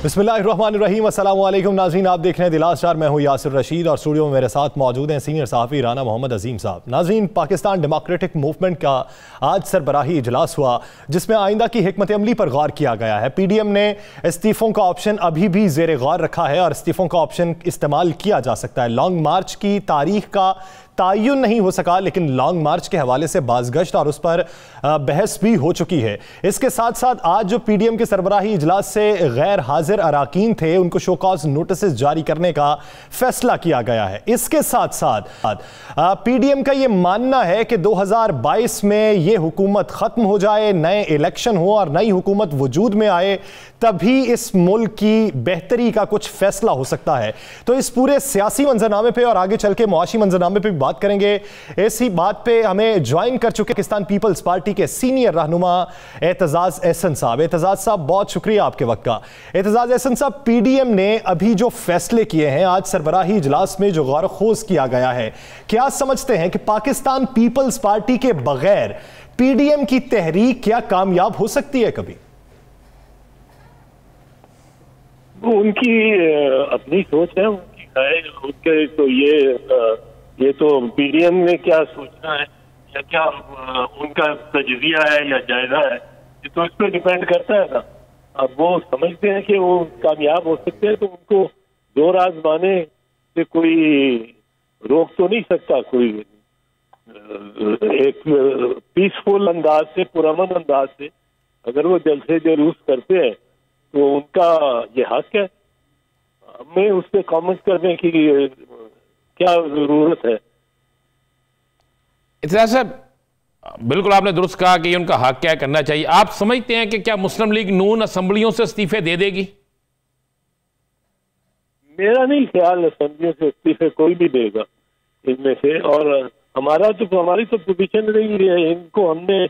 बिस्मिल्लाहिर्रहमानिर्रहीम, अस्सलाम वालेकुम नाज़रीन, आप देख रहे हैं दिलास चार। मैं हूं यासिर रशीद और स्टूडियो में मेरे साथ मौजूद हैं सीनियर सहाफ़ी राना मोहम्मद अजीम साहब। नाज़रीन, पाकिस्तान डेमोक्रेटिक मूवमेंट का आज सरबराही इजलास हुआ जिसमें आइंदा की हिकमत अमली पर गौर किया गया है। PDM ने इस्तीफ़ों का ऑप्शन अभी भी ज़ेर गौर रखा है और इस्तीफ़ों का ऑप्शन इस्तेमाल किया जा सकता है। लॉन्ग मार्च की तारीख का तयन नहीं हो सका, लेकिन लॉन्ग मार्च के हवाले से बाज़गश्त और उस पर बहस भी हो चुकी है। इसके साथ साथ आज जो PDM के सरबराही इजलास से गैर हाजिर अराकीन थे उनको शो कॉज नोटिस जारी करने का फैसला किया गया है। इसके साथ साथ PDM का यह मानना है कि 2022 में यह हुकूमत खत्म हो जाए, नए इलेक्शन हो और नई हुकूमत वजूद में आए, तभी इस मुल्क की बेहतरी का कुछ फैसला हो सकता है। तो इस पूरे सियासी मंजरनामे पे और आगे चल के मुआशी मंजरनामे पे भी बात करेंगे। इसी बात पे हमें ज्वाइन कर चुके पाकिस्तान पीपल्स पार्टी के सीनियर रहनुमा एतजाज एहसन साहब। एतजाज साहब, बहुत शुक्रिया आपके वक्त का। एतजाज एहसन साहब, PDM ने अभी जो फैसले किए हैं, आज सरबराही इजलास में जो गौर खोज किया गया है, क्या समझते हैं कि पाकिस्तान पीपल्स पार्टी के बगैर PDM की तहरीक क्या कामयाब हो सकती है कभी? वो उनकी अपनी सोच है, उनकी है, उनके तो ये तो PDM ने क्या सोचना है या क्या उनका तजजिया है या जायजा है, ये तो इस पर डिपेंड करता है ना। अब वो समझते हैं कि वो कामयाब हो सकते हैं तो उनको जोर आजमाने से कोई रोक तो नहीं सकता। कोई एक पीसफुल अंदाज से, पुरअमन अंदाज से अगर वो जलसे जुलूस करते हैं तो उनका ये हक है। हमें उस पर कॉमेंट करने की क्या जरूरत है? इत्तेजाज साहब, बिल्कुल आपने दुरुस्त कहा कि उनका हक क्या करना चाहिए। आप समझते हैं कि क्या मुस्लिम लीग नून असेंबलियों से इस्तीफे दे देगी? मेरा नहीं ख्याल असेंबलियों से इस्तीफे कोई भी देगा इनमें से। और हमारी तो पोजीशन रही है, इनको हमने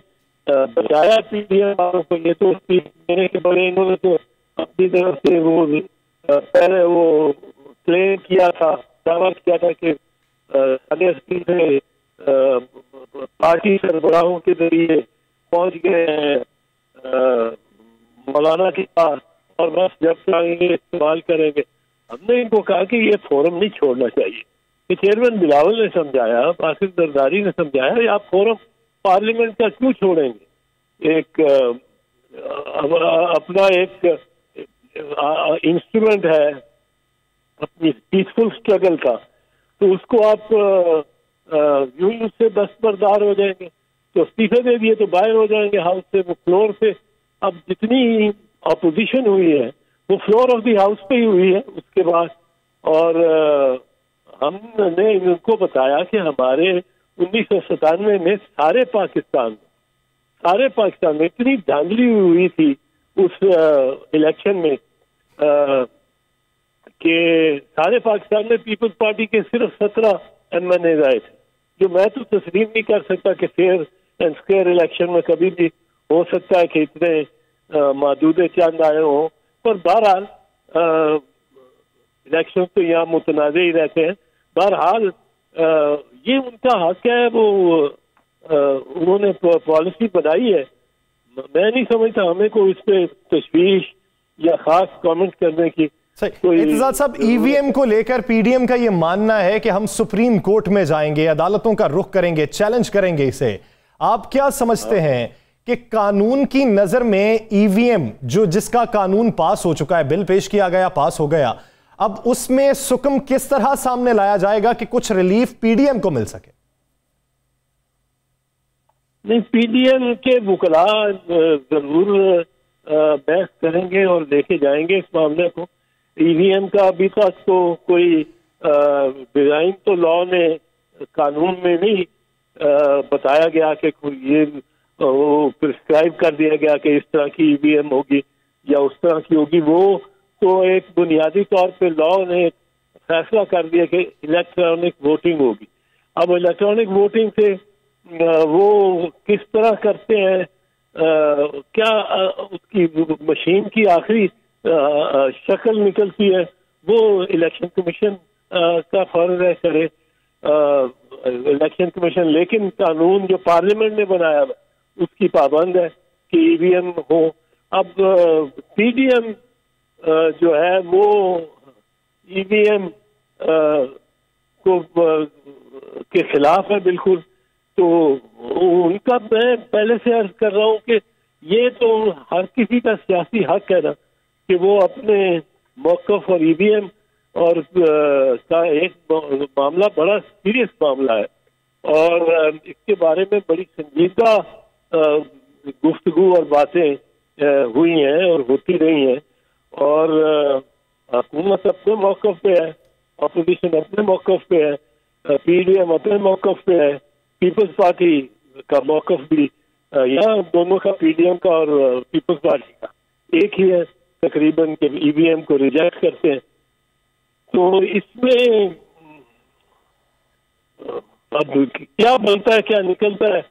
बचाया PDM वालों को। ये तो देने के बड़े इन्होंने तो अपनी तरफ से वो पहले वो क्लेम किया था, दावा किया था कि इस्तीफे पार्टी सरबराहों के जरिए पहुंच गए हैं मौलाना के पास और बस जब चाहेंगे इस्तेमाल करेंगे। हमने इनको कहा कि ये फोरम नहीं छोड़ना चाहिए। कि चेयरमैन बिलावल ने समझाया, आसिफ जरदारी ने समझाया, आप फोरम पार्लियामेंट का क्यों छोड़ेंगे? एक अपना एक इंस्ट्रूमेंट है अपनी पीसफुल स्ट्रगल का, तो उसको आप यूं उससे दस्तबरदार हो जाएंगे। तो इस्तीफे दे दिए तो बाहर हो जाएंगे हाउस से, वो फ्लोर से। अब जितनी अपोजिशन हुई है वो फ्लोर ऑफ द हाउस पे ही हुई है उसके बाद। और हमने इनको बताया कि हमारे 1997 में सारे पाकिस्तान में इतनी धांधली हुई थी उस इलेक्शन में कि सारे पाकिस्तान में पीपल्स पार्टी के सिर्फ 17 MNA आए थे, जो मैं तो तस्लीम नहीं कर सकता कि फेयर एंड स्क्वायर इलेक्शन में कभी भी हो सकता है कि इतने मादूदे चंद आए हों। पर बहरहाल इलेक्शन तो यहाँ मुतनाज़े ही रहते हैं। बहरहाल ये उनका हक है, वो उन्होंने पॉलिसी बनाई है। मैं नहीं समझता हमें को इस पे तशवीश या खास कमेंट करने की। इत्तेजाज साहब, EVM को लेकर PDM का यह मानना है कि हम सुप्रीम कोर्ट में जाएंगे, अदालतों का रुख करेंगे, चैलेंज करेंगे इसे। आप क्या समझते हैं कि कानून की नजर में EVM जिसका कानून पास हो चुका है, बिल पेश किया गया, पास हो गया, अब उसमें सुकम किस तरह सामने लाया जाएगा कि कुछ रिलीफ PDM को मिल सके? नहीं, PDM के वुकला जरूर बहस करेंगे और लेके जाएंगे इस मामले को। EVM का अभी तक तो कोई डिजाइन तो लॉ ने कानून में नहीं बताया गया कि ये वो प्रिस्क्राइब कर दिया गया कि इस तरह की EVM होगी या उस तरह की होगी। वो तो एक बुनियादी तौर पे लॉ ने फैसला कर दिया कि इलेक्ट्रॉनिक वोटिंग होगी। अब इलेक्ट्रॉनिक वोटिंग से वो किस तरह करते हैं, क्या उसकी मशीन की आखिरी शक्ल निकलती है, वो इलेक्शन कमीशन का फर्ज है करे इलेक्शन कमीशन। लेकिन कानून जो पार्लियामेंट ने बनाया उसकी पाबंद है कि EVM हो। अब PDM जो है वो ईवीएम को के खिलाफ है बिल्कुल। तो उनका मैं पहले से अर्ज कर रहा हूँ कि ये तो हर किसी का सियासी हक है ना कि वो अपने मौक़िफ़ और ईवीएम और का एक मामला बड़ा सीरियस मामला है और इसके बारे में बड़ी संजीदा गुफ्तगू और बातें हुई हैं और होती रही हैं और हुकूमत अपने मौक़िफ़ पे है, अपोजिशन अपने मौक़िफ़ पे है, पीडीएम अपने मौक़िफ़ पे है, पीपल्स पार्टी का मौक़िफ़ भी यहाँ दोनों का, पीडीएम का और पीपल्स पार्टी का एक ही है तकरीबन के ईवीएम को रिजेक्ट करते हैं। तो इसमें अब क्या बनता है, क्या निकलता है,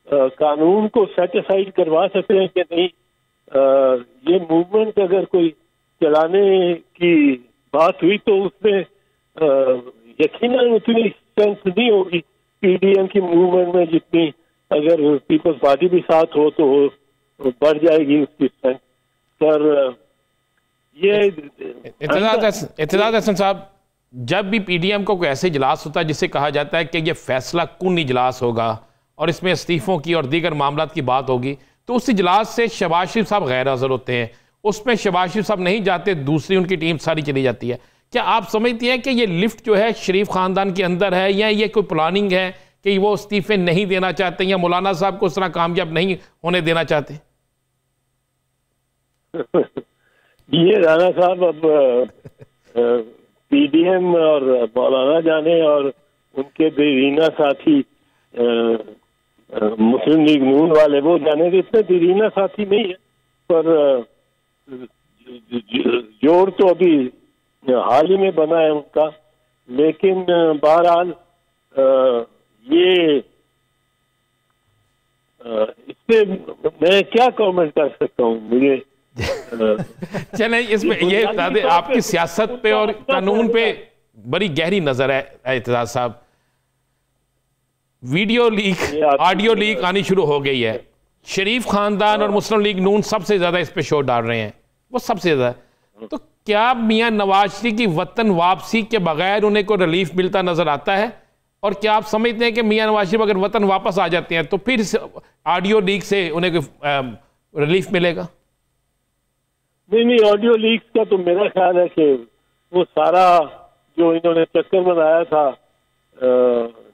कानून को सेटिसाइड करवा सकते हैं कि नहीं, ये मूवमेंट अगर कोई चलाने की बात हुई तो उसमें यकीनन उतनी स्ट्रेंथ नहीं होगी पीडीएम की मूवमेंट में जितनी अगर पीपल्स पार्टी भी साथ हो तो बढ़ जाएगी उसकी स्ट्रेंथ। पर ये इत्तेजाज हसन साहब, जब भी पीडीएम को कोई ऐसे इजलास होता है जिसे कहा जाता है कि ये फैसला कुन इजलास होगा और इसमें इस्तीफों की और दीगर मामलात की बात होगी, तो उस इजलास से शहबाज शरीफ साहब गैर हाजिर होते हैं, उसमें शहबाज शरीफ साहब नहीं जाते, दूसरी उनकी टीम सारी चली जाती है। क्या आप समझती हैं कि ये लिफ्ट जो है शरीफ खानदान के अंदर है या ये कोई प्लानिंग है कि वो इस्तीफे नहीं देना चाहते या मौलाना साहब को उस तरह कामयाब नहीं होने देना चाहते? ये राना साहब अब पीडीएम और मौलाना जाने और उनके देरीना साथी मुस्लिम लीग नून वाले वो जाने के इतने देरीना साथी नहीं है, पर जोड़ तो अभी हाल ही में बना है उनका। लेकिन बहरहाल ये इससे मैं क्या कमेंट कर सकता हूँ, मुझे चलें इसमें ये बता दें, आपकी सियासत पे और कानून पे बड़ी गहरी नजर है इत्तेजाज साहब। वीडियो लीक, ऑडियो लीक आनी शुरू हो गई है, शरीफ खानदान और मुस्लिम लीग नून सबसे ज्यादा इस पे शोर डाल रहे हैं, वो सबसे ज्यादा। तो क्या मियां नवाज शरीफ की वतन वापसी के बगैर उन्हें कोई रिलीफ मिलता नजर आता है? और क्या आप समझते हैं कि मियां नवाज शरीफ अगर वतन वापस आ जाते हैं तो फिर ऑडियो लीक से उन्हें कोई रिलीफ मिलेगा? नहीं, ऑडियो लीक्स का तो मेरा ख्याल है कि वो सारा जो इन्होंने चक्कर बनाया था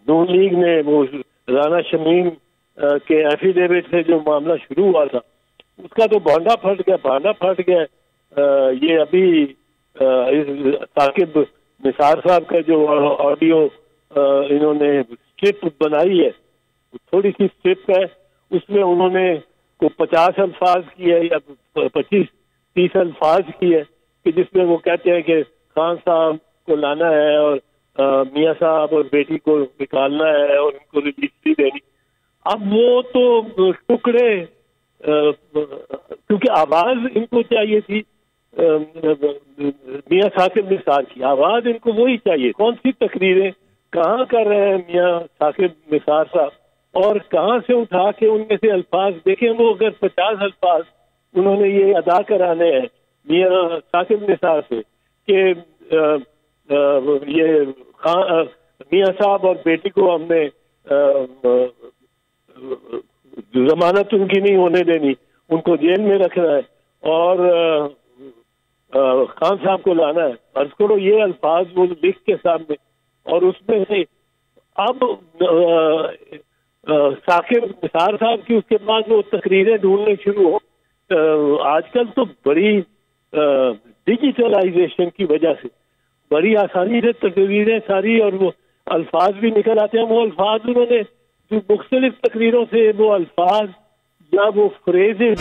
नून लीग ने, वो राना शमीम के एफिडेविट से जो मामला शुरू हुआ था उसका तो भांडा फट गया। ये अभी साकिब निसार साहब का जो ऑडियो इन्होंने स्ट्रिप बनाई है, थोड़ी सी स्ट्रिप है, उसमें उन्होंने को 50 अल्फाज की है या 25-30 अल्फाज की है कि जिसमें वो कहते हैं कि खान साहब को लाना है और मियाँ साहब और बेटी को निकालना है और उनको रिलीज नहीं देनी। अब वो तो टुकड़े, क्योंकि आवाज इनको चाहिए थी मियाँ साकिब निसार की, आवाज इनको वही चाहिए। कौन सी तकरीरें कहाँ कर रहे हैं मियाँ साकिब निसार साहब और कहाँ से उठा के उनमें से अल्फाज देखें। वो अगर 50 अल्फाज उन्होंने ये अदा कराने हैं मियाँ साकिब निसार से कि ये मियाँ साहब और बेटी को हमने जमानत उनकी नहीं होने देनी, उनको जेल में रखना है और खान साहब को लाना है, अर्ज करो ये अल्फाज वो लिख के सामने, और उसमें से अब साकिब निसार साहब की उसके बाद वो तकरीरें ढूंढने शुरू हो। आजकल तो बड़ी डिजिटलाइजेशन की वजह से बड़ी आसानी से तकरीरें सारी और वो अल्फाज भी निकल आते हैं। वो अल्फाज उन्होंने जो मुख्तलिफ तकरीरों से वो अल्फाज या वो फ्रेजेस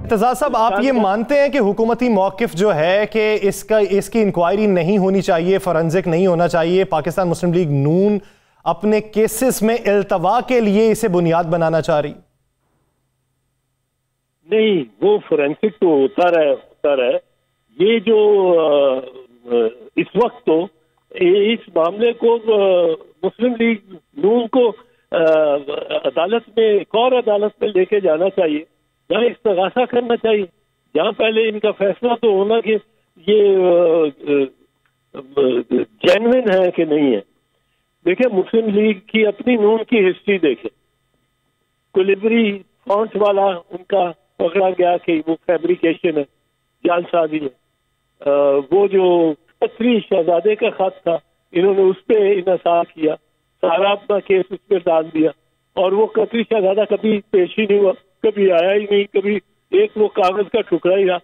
इत्तेजाज साहब, आप ये मानते हैं कि हुकूमती मौक़िफ़ जो है कि इसकी इंक्वायरी नहीं होनी चाहिए, फॉरेंसिक नहीं होना चाहिए, पाकिस्तान मुस्लिम लीग नून अपने केसेस में इल्तवा के लिए इसे बुनियाद बनाना चाह रही? नहीं, वो फोरेंसिक तो होता रहे। ये जो इस वक्त तो इस मामले को मुस्लिम लीग नून को अदालत में, एक और अदालत में लेके जाना चाहिए, जहाँ इस्तगासा करना चाहिए, जहाँ पहले इनका फैसला तो होना कि ये जेन्युइन है कि नहीं है। देखिए, मुस्लिम लीग की अपनी नून की हिस्ट्री देखे, कुलिबरी फॉन्ट वाला उनका पकड़ा गया कि वो फैब्रिकेशन है, जालसाजी है। वो जो कतरी शहजादे का खत था, इन्होंने उस पर इन्हिसार किया, सारा अपना केस उस पर डाल दिया, और वो कतरी शहजादा कभी पेश ही नहीं हुआ, कभी आया ही नहीं, कभी एक वो कागज का टुकड़ा ही रहा।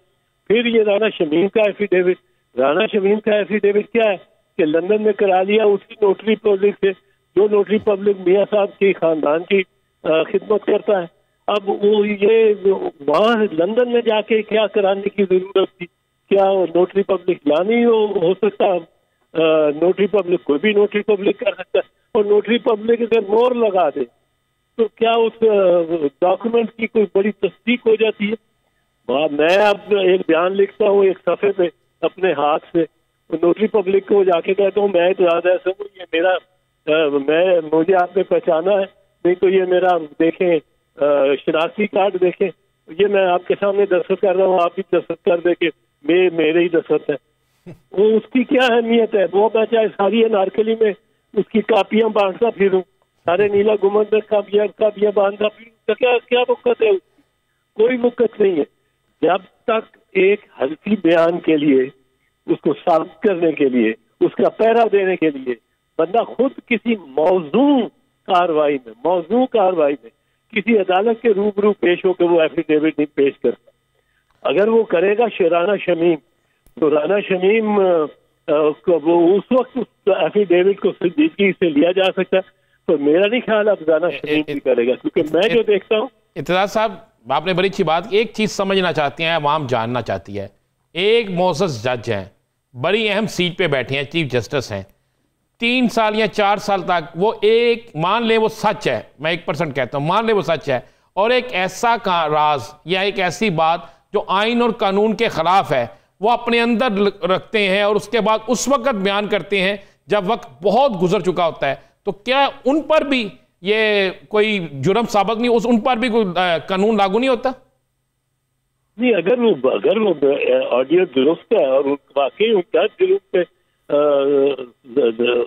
फिर ये राना शमीम का एफिडेविट, राना शमीम का एफिडेविट क्या है कि लंदन में करा लिया उसी नोटरी पब्लिक से, जो नोटरी पब्लिक मियाँ साहब की खानदान की खिदमत करता है। अब वो ये वहाँ लंदन में जाके क्या कराने की जरूरत थी? क्या नोटरी पब्लिक लानी हो सकता? नोटरी पब्लिक कोई भी नोटरी पब्लिक कर सकता है, और नोटरी पब्लिक अगर मोहर लगा दे तो क्या उस डॉक्यूमेंट की कोई बड़ी तस्दीक हो जाती है? मैं अब एक बयान लिखता हूँ एक सफ़े पे अपने हाथ से, नोटरी पब्लिक को जाके कहता हूँ मैं इत्तेदाद ऐसा हूँ, ये मेरा मुझे आपने पहचाना है, नहीं तो ये मेरा देखें शनाख्ती कार्ड देखें, ये मैं आपके सामने दस्तखत कर रहा हूँ, आप भी दस्तखत कर दे के मेरे ही दस्तखत है। वो उसकी क्या अहमियत है? वो मैं चाहे सारी अनारकली में उसकी कापियां बांटता फिरूं, सारे नीला गुमंद में कापियां बांधता फिरूं, क्या क्या वक़्त है? कोई वक़्त नहीं है। जब तक एक हल्की बयान के लिए, उसको साबित करने के लिए, उसका पहरा देने के लिए बंदा खुद किसी मौजूद कार्रवाई में किसी अदालत के रूबरू पेश होकर वो एफिडेविट नहीं पेश करता। अगर वो करेगा राना शमीम, तो राना शमीम वो उस वक्त उस एफिडेविट को संजीदगी से लिया जा सकता है। तो मेरा नहीं ख्याल अब राना शमीम भी करेगा, क्योंकि मैं जो देखता हूँ। इत्तेदाद साहब, आपने बड़ी अच्छी बात, एक चीज समझना चाहती हैं, आवाम जानना चाहती है। एक मोअज़्ज़ज़ जज हैं, बड़ी अहम सीट पे बैठे हैं, चीफ जस्टिस हैं, 3 साल या 4 साल तक वो एक, मान ले वो सच है, मैं 1% कहता हूं, मान ले वो सच है, और एक ऐसा राज या एक ऐसी बात जो आइन और कानून के खिलाफ है वो अपने अंदर रखते हैं, और उसके बाद उस वक्त बयान करते हैं जब वक्त बहुत गुजर चुका होता है। तो क्या उन पर भी ये कोई जुर्म साबित नहीं, उन पर भी कोई कानून लागू नहीं होता? नहीं, अगर वो ऑडियो दुरुस्त है और वाकई उनका जुर्म पे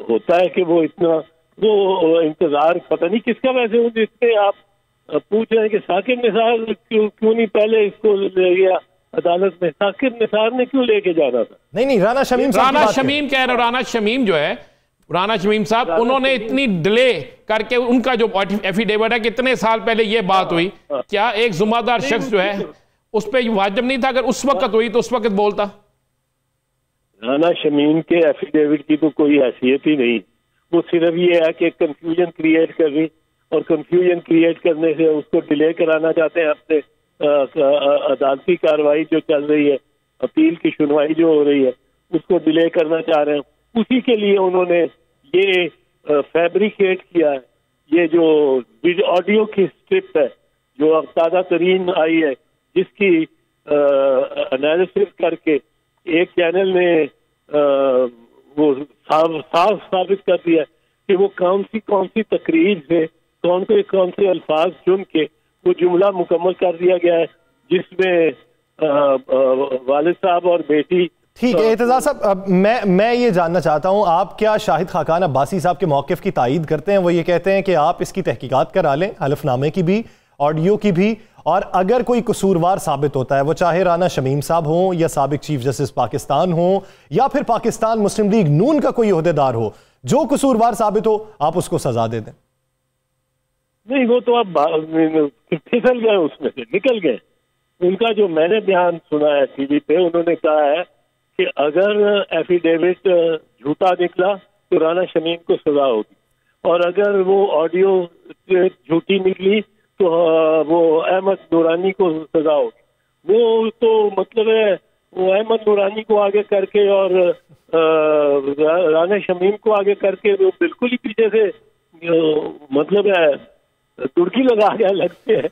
होता है कि वो इतना वो इंतजार, पता नहीं किसका वैसे हो, जिसमें आप पूछ रहे हैं कि साकिब निसार क्यों नहीं पहले इसको ले गया अदालत में? साकिब निसार ने क्यों लेके जाना था? नहीं, राना शमीम कह रहे, राना शमीम जो है, राना शमीम साहब, उन्होंने इतनी डिले करके उनका जो एफिडेविट है, कितने साल पहले ये बात हुई, क्या एक जुम्मेदार शख्स जो है उस पर वाजिब नहीं था? अगर उस वक्त हुई तो उस वक्त बोलता। राना शमीम के एफिडेविट की तो कोई हैसियत ही नहीं, वो सिर्फ ये है कि कंफ्यूजन क्रिएट कर रही, और कंफ्यूजन क्रिएट करने से उसको डिले कराना चाहते हैं। अपने अदालती कार्रवाई जो चल रही है, अपील की सुनवाई जो हो रही है, उसको डिले करना चाह रहे हैं। उसी के लिए उन्होंने ये फैब्रिकेट किया है। ये जो ऑडियो की स्ट्रिप है जो अब ताज़ा तरीन आई है, जिसकी एनालिसिस करके एक चैनल ने वो साफ साबित कर दिया कि वो कौन सी तकरीर से कौन से अल्फाज चुन के वो जुमला मुकम्मल कर दिया गया है, जिसमें वालिद साहब और बेटी। ठीक है एतजाज साहब, मैं ये जानना चाहता हूं, आप क्या शाहिद खाकान अब्बासी साहब के मौक़िफ़ की तायीद करते हैं? वो ये कहते हैं कि आप इसकी तहकीकात करा लें, हलफनामे की भी, ऑडियो की भी, और अगर कोई कसूरवार साबित होता है, वो चाहे राना शमीम साहब हों या साबिक चीफ जस्टिस पाकिस्तान हो या फिर पाकिस्तान मुस्लिम लीग नून का कोई ओहदेदार हो, जो कसूरवार साबित हो आप उसको सजा दे दें। नहीं, वो तो अब फिसल गए, उसमें से निकल गए। उनका जो मैंने बयान सुना है टीवी पे, उन्होंने कहा है कि अगर एफिडेविट झूठा निकला तो राना शमीम को सजा होगी, और अगर वो ऑडियो झूठी निकली तो वो अहमद नूरानी को सजा होगी। वो तो मतलब है वो अहमद नूरानी को आगे करके और राना शमीम को आगे करके वो बिल्कुल ही पीछे से मतलब है तुर्की लगा गया लगते हैं।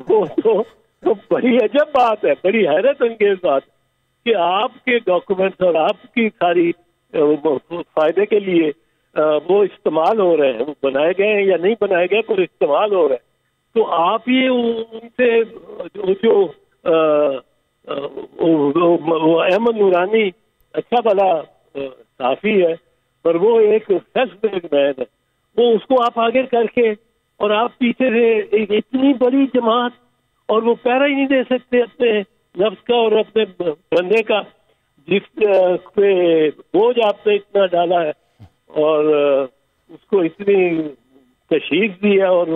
वो तो बड़ी अजब बात है, बड़ी हैरत अंगेज बात कि आपके डॉक्यूमेंट्स और आपकी सारी फायदे के लिए वो इस्तेमाल हो रहे हैं, वो बनाए गए हैं या नहीं बनाए गए पर इस्तेमाल हो रहे हैं, तो आप ये उनसे जो अहमद नूरानी अच्छा भला साफी है, पर वो एक सेल्फ मेड मैन है, वो उसको आप आगे करके और आप पीछे से एक इतनी बड़ी जमात, और वो पैरा ही नहीं दे सकते अपने नफ्स का और अपने बंदे का, जिस पे बोझ आपने इतना डाला है और उसको इतनी तशरीफ दी है और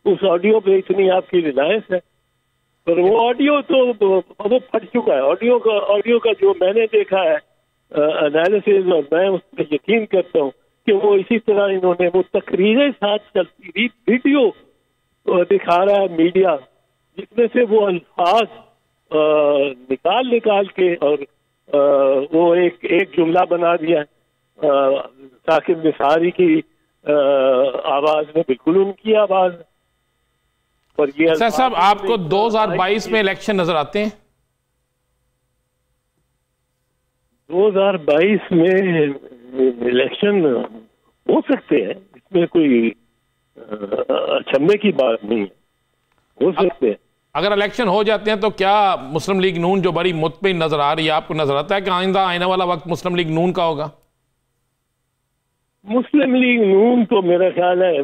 उस ऑडियो पे इतनी आपकी रिलायंस है, पर वो ऑडियो तो वो फट चुका है। ऑडियो का जो मैंने देखा है एनालिसिस, और मैं उस पर यकीन करता हूँ कि वो इसी तरह इन्होंने वो तकरीरें साथ चलती रही, वीडियो दिखा रहा है मीडिया, जिसमें से वो अल्फाज निकाल के और वो एक जुमला बना दिया साकिब निसारी की आवाज में, बिल्कुल उनकी आवाज। पर ये सर साहब, आपको 2022 में इलेक्शन नजर आते हैं? 2022 में इलेक्शन हो सकते हैं, इसमें कोई अचंभे की बात नहीं है, हो सकते हैं। अगर इलेक्शन हो जाते हैं तो क्या मुस्लिम लीग नून जो बड़ी मुतमिन नजर आ रही है, आपको नजर आता है कि आने वाला वक्त मुस्लिम लीग नून का होगा? मुस्लिम लीग नून तो मेरा ख्याल है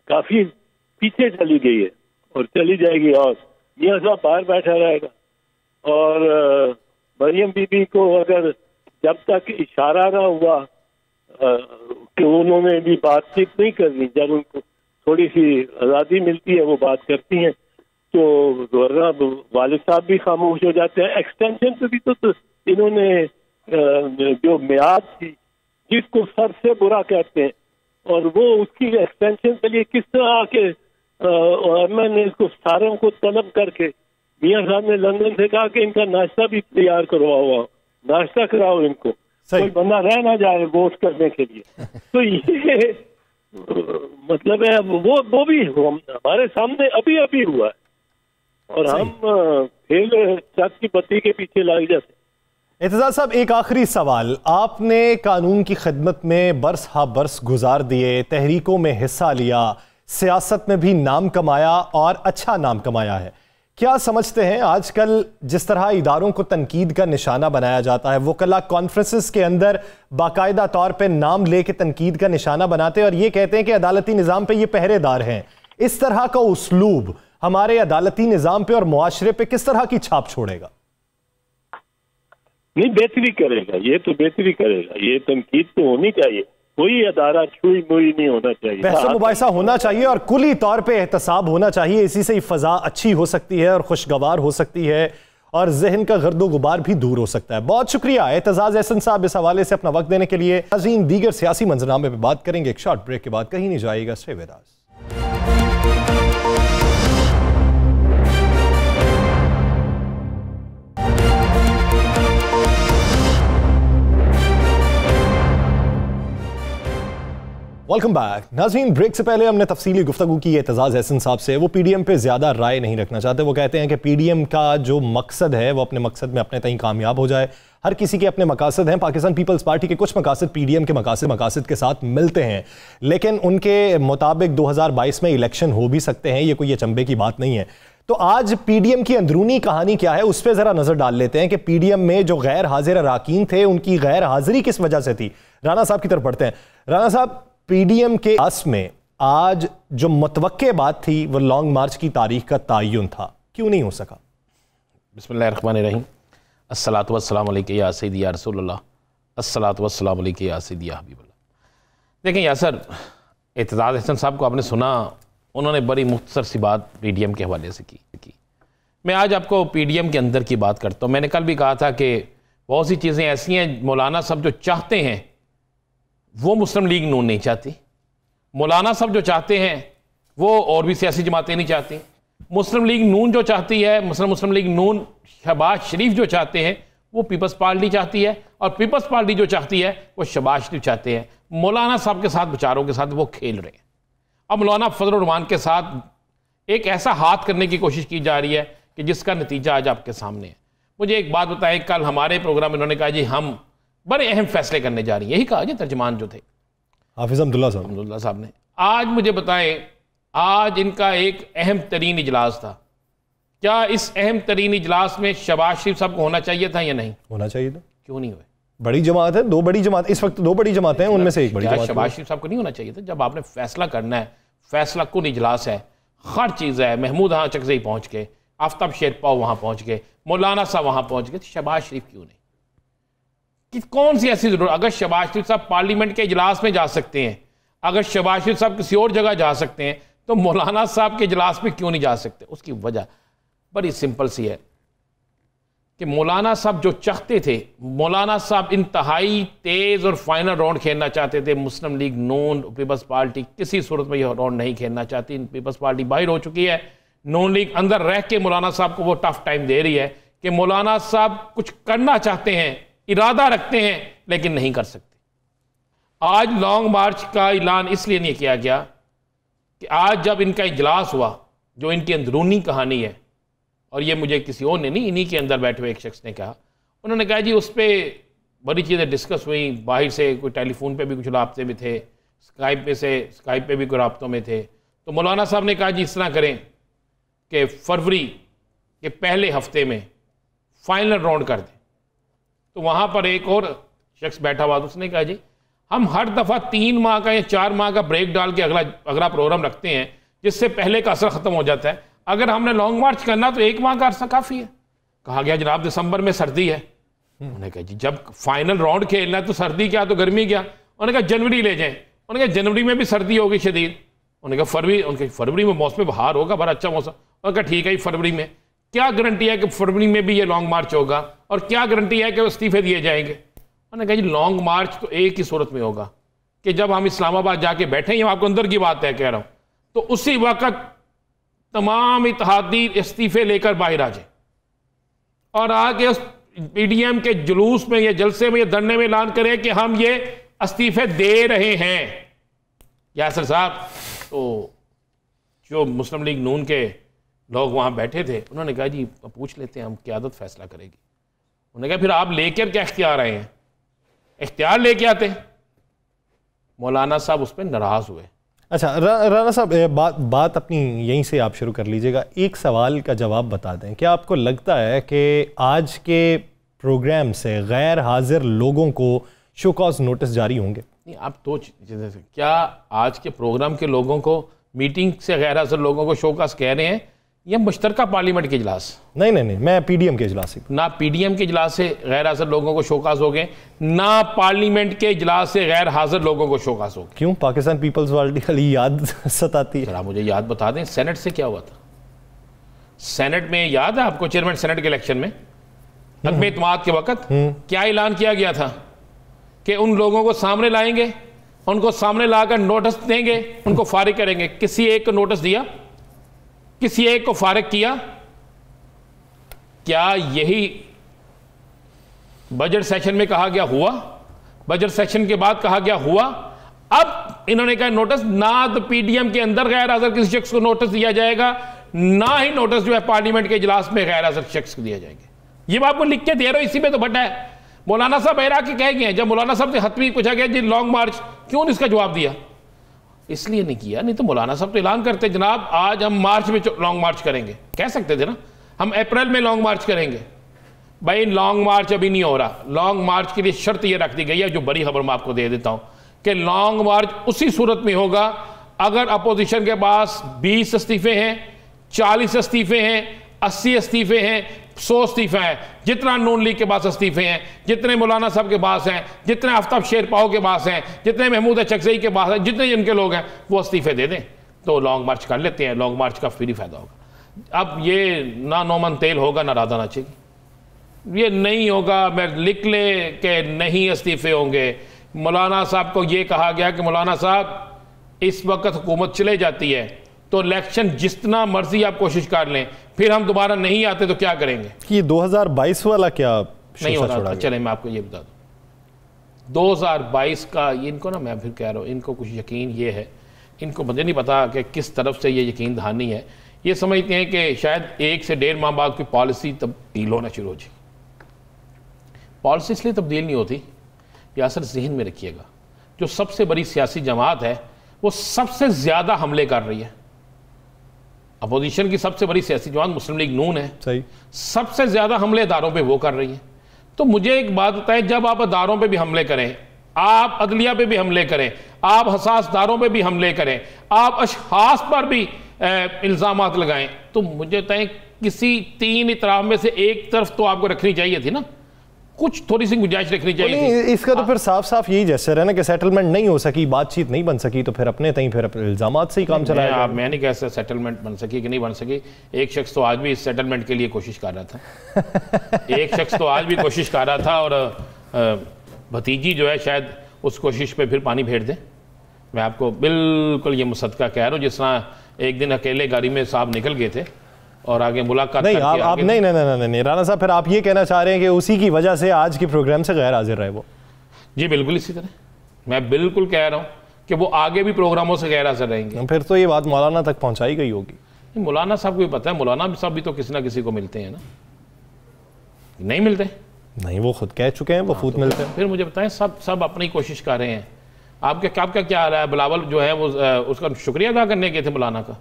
काफी पीछे चली गई है और चली जाएगी, और मियां साहब बाहर बैठा रहेगा, और मरियम बीबी को अगर जब तक इशारा ना हुआ कि उन्होंने भी बातचीत नहीं करनी, जब उनको थोड़ी सी आज़ादी मिलती है वो बात करती हैं, तो वरना वालिद साहब भी खामोश हो जाते हैं। एक्सटेंशन पे भी तो इन्होंने जो मियाद थी, जिसको सबसे बुरा कहते हैं, और वो उसकी एक्सटेंशन के लिए किस तरह आके मैंने इसको सारों को तलब करके मियां साहब ने लंदन से कहा कि इनका नाश्ता भी तैयार करवाओ, नाश्ता कराओ इनको, कोई बंदा रह ना जाए वोट करने के लिए। तो ये मतलब है वो भी हमारे सामने अभी हुआ है, और हम खेल चाक की बत्ती के पीछे लग जाते। एतजाज साहब, एक आखिरी सवाल, आपने कानून की खिदमत में बरस हा बरस गुजार दिए, तहरीकों में हिस्सा लिया, सियासत में भी नाम कमाया और अच्छा नाम कमाया है, क्या समझते हैं आजकल जिस तरह इदारों को तनकीद का निशाना बनाया जाता है, वकला कॉन्फ्रेंसेस के अंदर बाकायदा तौर पे नाम लेके तनकीद का निशाना बनाते हैं और ये कहते हैं कि अदालती निज़ाम पे ये पहरेदार हैं, इस तरह का उस्लूब हमारे अदालती निज़ाम पे और मुआशरे पे किस तरह की छाप छोड़ेगा? नहीं, बेहतरी करेगा, ये तो बेहतरी करेगा, ये तनकीद तो होनी चाहिए, कोई अदारा छुई मुई नहीं होना चाहिए, बहस मुबाहिसा होना चाहिए और कुली तौर पे एहतसाब होना चाहिए। इसी से फ़ज़ा अच्छी हो सकती है और खुशगवार हो सकती है और जहन का गर्दो गुबार भी दूर हो सकता है। बहुत शुक्रिया एतजाज एहसन साहब इस हवाले से अपना वक्त देने के लिए। नाज़रीन, दीगर सियासी मंजरनामे पर बात करेंगे एक शॉर्ट ब्रेक के बाद, कहीं नहीं जाइएगा, stay with us. Welcome back. नाज़रीन, ब्रेक से पहले हमने तफसीली गुफ्तगू की एतजाज एहसन साहब से। वो पीडीएम पे ज़्यादा राय नहीं रखना चाहते। वो कहते हैं कि पीडीएम का जो मकसद है वो अपने मकसद में अपने तय कामयाब हो जाए। हर किसी के अपने मकासद हैं। पाकिस्तान पीपल्स पार्टी के कुछ मकासद पीडीएम के मकासद के साथ मिलते हैं, लेकिन उनके मुताबिक 2022 में इलेक्शन हो भी सकते हैं, ये कोई अचंभे की बात नहीं है। तो आज पीडीएम की अंदरूनी कहानी क्या है उस पर ज़रा नज़र डाल लेते हैं कि पीडीएम में जो गैर हाजिर अरकान थे उनकी गैर हाजिरी किस वजह से थी। राना साहब की तरफ बढ़ते हैं। राना साहब, पीडीएम के आस में आज जो मुतवक्के बात थी वो लॉन्ग मार्च की तारीख का तयन था, क्यों नहीं हो सका? बिस्मिल्लाहिर्रहमानिर्रहीम, अस्सलातु वस्सलामु अलैका या सय्यदी या रसूलल्लाह, अस्सलातु वस्सलामु अलैका या सय्यदी या हबीबल्लाह। देखें यासर, एतजाज एहसन साहब को आपने सुना, उन्होंने बड़ी मुख्तसर सी बात पीडीएम के हवाले से की। मैं आज आपको पीडीएम के अंदर की बात करता हूँ। मैंने कल भी कहा था कि बहुत सी चीज़ें ऐसी हैं मौलाना साहब जो चाहते हैं वो मुस्लिम लीग नून नहीं चाहती, मौलाना साहब जो चाहते हैं वो और भी सियासी जमातें नहीं चाहती। मुस्लिम लीग नून जो चाहती है, मुस्लिम लीग नून शहबाज शरीफ जो चाहते हैं वो पीपल्स पार्टी चाहती है, और पीपल्स पार्टी जो चाहती है वो शहबाज शरीफ चाहते हैं। मौलाना साहब के साथ विचारों के साथ वो खेल रहे हैं। अब मौलाना फजल रहमान के साथ एक ऐसा हाथ करने की कोशिश की जा रही है कि जिसका नतीजा आज आपके सामने है। मुझे एक बात बताएं, कल हमारे प्रोग्राम में उन्होंने कहा जी हम बड़े अहम फैसले करने जा रही है, यही कहा जी तर्जमान जो थे हाफिज अब्दुल्ला साहब ने। आज मुझे बताएं, आज इनका एक अहम तरीन इजलास था, क्या इस अहम तरीन इजलास में शहबाज शरीफ साहब को होना चाहिए था या नहीं होना चाहिए था? क्यों नहीं हुए? बड़ी जमात है, दो बड़ी जमात, इस वक्त दो बड़ी जमातें हैं, उनमें से एक बड़ी जमात शहबाज शरीफ साहब को नहीं होना चाहिए था? जब आपने फैसला करना है, फैसला कुन इजलास है, हर चीज़ है, महमूद हाँ चकजई पहुंच के, आफ्ताब शेरपाव वहां पहुंच गए, मौलाना साहब वहां पहुंच गए, तो शहबाज शरीफ क्यों नहीं? कि कौन सी ऐसी जरूरत? अगर शहबाज शरीफ साहब पार्लियामेंट के इजलास में जा सकते हैं, अगर शहबाज शरीफ साहब किसी और जगह जा सकते हैं, तो मौलाना साहब के इजलास में क्यों नहीं जा सकते? उसकी वजह बड़ी सिंपल सी है कि मौलाना साहब जो चाहते थे, मौलाना साहब इंतहाई तेज और फाइनल राउंड खेलना चाहते थे। मुस्लिम लीग नून पीपल्स पार्टी किसी सूरत में यह राउंड नहीं खेलना चाहती, पीपल्स पार्टी बाहर हो चुकी है, नून लीग अंदर रह के मौलाना साहब को वो टफ टाइम दे रही है कि मौलाना साहब कुछ करना चाहते हैं, इरादा रखते हैं, लेकिन नहीं कर सकते। आज लॉन्ग मार्च का ऐलान इसलिए नहीं किया गया कि आज जब इनका इजलास हुआ, जो इनकी अंदरूनी कहानी है, और ये मुझे किसी और ने नहीं, इन्हीं के अंदर बैठे हुए एक शख्स ने कहा, उन्होंने कहा जी उस पर बड़ी चीज़ें डिस्कस हुई, बाहर से कोई टेलीफोन पे भी कुछ राब्ते में थे, स्काइप पे भी कोई राब्तों में थे। तो मौलाना साहब ने कहा जी इस तरह करें कि फरवरी के पहले हफ्ते में फाइनल राउंड कर दें। तो वहाँ पर एक और शख्स बैठा हुआ, उसने कहा जी हम हर दफ़ा 3 माह का या 4 माह का ब्रेक डाल के अगला प्रोग्राम रखते हैं, जिससे पहले का असर ख़त्म हो जाता है। अगर हमने लॉन्ग मार्च करना तो 1 माह का अर्सा काफ़ी है। कहा गया जनाब दिसंबर में सर्दी है। उन्होंने कहा जी जब फाइनल राउंड खेलना है तो सर्दी क्या तो गर्मी क्या? उन्होंने कहा जनवरी ले जाएं। उन्होंने कहा जनवरी में भी सर्दी होगी शदीद। उन्होंने कहा फरवरी में मौसम बहार होगा, बड़ा अच्छा मौसम। उन्होंने कहा ठीक है, फरवरी में क्या गारंटी है कि फरवरी में भी ये लॉन्ग मार्च होगा, और क्या गारंटी है कि वो इस्तीफे दिए जाएंगे? उन्होंने कहा जी लॉन्ग मार्च तो एक ही सूरत में होगा कि जब हम इस्लामाबाद जाके बैठे, ये आपको अंदर की बात है कह रहा हूं, तो उसी वक्त तमाम इत्तेहादी इस्तीफे लेकर बाहर आ जाए और आके उस पीडीएम के जुलूस में या जलसे में या धरने में ऐलान करें कि हम ये इस्तीफे दे रहे हैं। यासर साहब, तो जो मुस्लिम लीग नून के लोग वहां बैठे थे, उन्होंने कहा जी पूछ लेते हैं, हम क़यादत फैसला करेगी। उन्होंने कहा फिर आप लेकर क्या इख्तियार आए हैं? इख्तियार लेके आते। मौलाना साहब उस पर नाराज हुए। अच्छा राना साहब, बात अपनी यहीं से आप शुरू कर लीजिएगा। एक सवाल का जवाब बता दें, क्या आपको लगता है कि आज के प्रोग्राम से गैर हाजिर लोगों को शो कॉज नोटिस जारी होंगे? नहीं, आप तो क्या आज के प्रोग्राम के लोगों को, मीटिंग से गैर हाजिर लोगों को शो कॉज कह रहे हैं या मुश्तरका पार्लियामेंट के इजलास? नहीं, मैं पीडीएम के इजलास से। ना पीडीएम के इजलास से गैर हाजिर लोगों को शोकास हो गए, ना पार्लियामेंट के इजलास से गैर हाजिर लोगों को शोकास हो गए। क्यों? पाकिस्तान पीपल्स पार्टी खाली याद सताती है। जरा मुझे याद बता दें, सेनेट से क्या हुआ था? सेनेट में याद है आपको, चेयरमैन सेनेट के इलेक्शन में अदम इत्मीनान के वक्त क्या ऐलान किया गया था कि उन लोगों को सामने लाएंगे, उनको सामने लाकर नोटिस देंगे, उनको फारिग करेंगे। किसी एक को नोटिस दिया? किसी एक को फारिग किया? क्या यही बजट सेशन में कहा गया हुआ? बजट सेशन के बाद कहा गया हुआ? अब इन्होंने कहा नोटिस ना तो पीडीएम के अंदर गैर हाजिर किसी शख्स को नोटिस दिया जाएगा, ना ही नोटिस जो है पार्लियामेंट के इजलास में गैर हाजिर शख्स को दिया जाएंगे। ये मैं आपको लिख के दे रहा हूं, इसी में तो बटा है। मौलाना साहब बहरा के कह गए, जब मौलाना साहब से हतमी पूछा गया जी लॉन्ग मार्च क्यों नहीं इसका जवाब दिया? इसलिए नहीं किया, नहीं तो मौलाना साहब तो ऐलान करते जनाब आज हम मार्च में लॉन्ग मार्च करेंगे, कह सकते थे ना हम अप्रैल में लॉन्ग मार्च करेंगे। भाई लॉन्ग मार्च अभी नहीं हो रहा। लॉन्ग मार्च के लिए शर्त यह रख दी गई है, जो बड़ी खबर मैं आपको दे देता हूं, कि लॉन्ग मार्च उसी सूरत में होगा अगर अपोजिशन के पास 20 इस्तीफे हैं, 40 इस्तीफे हैं, 80 इस्तीफे हैं, 100 इस्तीफे हैं। जितना नून लीग के पास इस्तीफे हैं, जितने मौलाना साहब के पास हैं, जितने आफ्ताब शेरपाव के पास हैं, जितने महमूद चकजई के पास हैं, जितने इनके लोग हैं, वो इस्तीफे दे दें तो लॉन्ग मार्च कर लेते हैं। लॉन्ग मार्च का फ्री फायदा होगा। अब ये ना नौमन तेल होगा ना राधा नाचेगी, ये नहीं होगा। मैं लिख ले कि नहीं इस्तीफे होंगे। मौलाना साहब को ये कहा गया कि मौलाना साहब इस वक्त हुकूमत चले जाती है तो इलेक्शन जितना मर्जी आप कोशिश कर लें, फिर हम दोबारा नहीं आते तो क्या करेंगे? कि 2022 वाला क्या नहीं होगा? चले मैं आपको ये बता दूं, 2022 का इनको ना, मैं फिर कह रहा हूँ, इनको कुछ यकीन ये है, इनको मुझे नहीं पता कि किस तरफ से ये यकीन दहानी है। ये समझते हैं कि शायद 1 से 1.5 माह बाद कोई पॉलिसी तब्दील होना शुरू हो जाए। पॉलिसी इसलिए तब्दील नहीं होती यासर जहन में रखिएगा, जो सबसे बड़ी सियासी जमात है वो सबसे ज़्यादा हमले कर रही है। अपोजिशन की सबसे बड़ी सियासी जमात मुस्लिम लीग नून है, सही, सबसे ज़्यादा हमले अदारों पे वो कर रही है। तो मुझे एक बात बताएं, जब आप अदारों पे भी हमले करें, आप अदलिया पे भी हमले करें, आप हसास दारों पे भी हमले करें, आप अशखास पर भी इल्ज़ामात लगाएं, तो मुझे बताएं किसी तीन इतराफ में से एक तरफ तो आपको रखनी चाहिए थी ना, कुछ थोड़ी सी गुंजाइश रखनी चाहिए थी। इसका तो फिर साफ साफ यही जैसे है ना कि सेटलमेंट नहीं हो सकी, बातचीत नहीं बन सकी, तो फिर अपने तहीं फिर इल्जामात से ही काम चलाया। मैं नहीं कह सकता सेटलमेंट बन सकी कि नहीं बन सकी। एक शख्स तो आज भी इस सेटलमेंट के लिए कोशिश कर रहा था एक शख्स तो आज भी कोशिश कर रहा था, और भतीजी जो है शायद उस कोशिश पे फिर पानी फेर दे। मैं आपको बिल्कुल ये मुसद्दका कह रहा हूँ, जिस तरह एक दिन अकेले गाड़ी में साहब निकल गए थे और आगे मुलाकात नहीं, आप नहीं राना साहब, फिर आप ये कहना चाह रहे हैं कि उसी की वजह से आज के प्रोग्राम से गैर हाजिर रहे वो? जी बिल्कुल इसी तरह मैं बिल्कुल कह रहा हूँ कि वो आगे भी प्रोग्रामों से गैर हाजिर रहेंगे। फिर तो ये बात मौलाना तक पहुंचाई गई होगी। मौलाना साहब को भी पता है, मौलाना साहब भी तो किसी ना किसी को मिलते हैं ना, नहीं मिलते? नहीं, वो खुद कह चुके हैं वो खुद मिलते हैं। फिर मुझे बताएं, सब अपनी कोशिश कर रहे हैं। आपका क्या आ रहा है? बिलावल जो है वो उसका शुक्रिया अदा करने गए थे मौलाना का।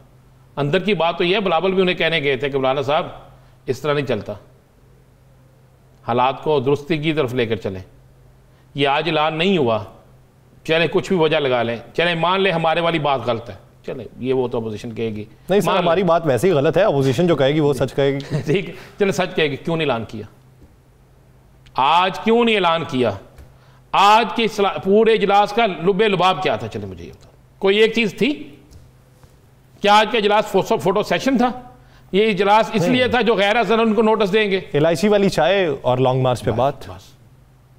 अंदर की बात तो ये है, बिलावल भी उन्हें कहने गए थे कि मौलाना साहब इस तरह नहीं चलता, हालात को दुरुस्ती की तरफ लेकर चलें। ये आज ऐलान नहीं हुआ, चले कुछ भी वजह लगा लें, चले मान ले हमारे वाली बात गलत है, चले ये वो तो अपोजिशन कहेगी नहीं सर हमारी बात वैसे ही गलत है, अपोजिशन जो कहेगी वो सच कहेगी। ठीक है, चले सच कहेगी। क्यों नहीं ऐलान किया आज? क्यों नहीं ऐलान किया आज के पूरे इजलास का लुबे लुबाब क्या था? चले मुझे ये बताओ, कोई एक चीज थी क्या? आज का इजलास फोटो सेशन था? ये इजलास इसलिए था जो गैर हाज़िर उनको नोटिस देंगे, इलायची वाली चाय और लॉन्ग मार्च पे बात,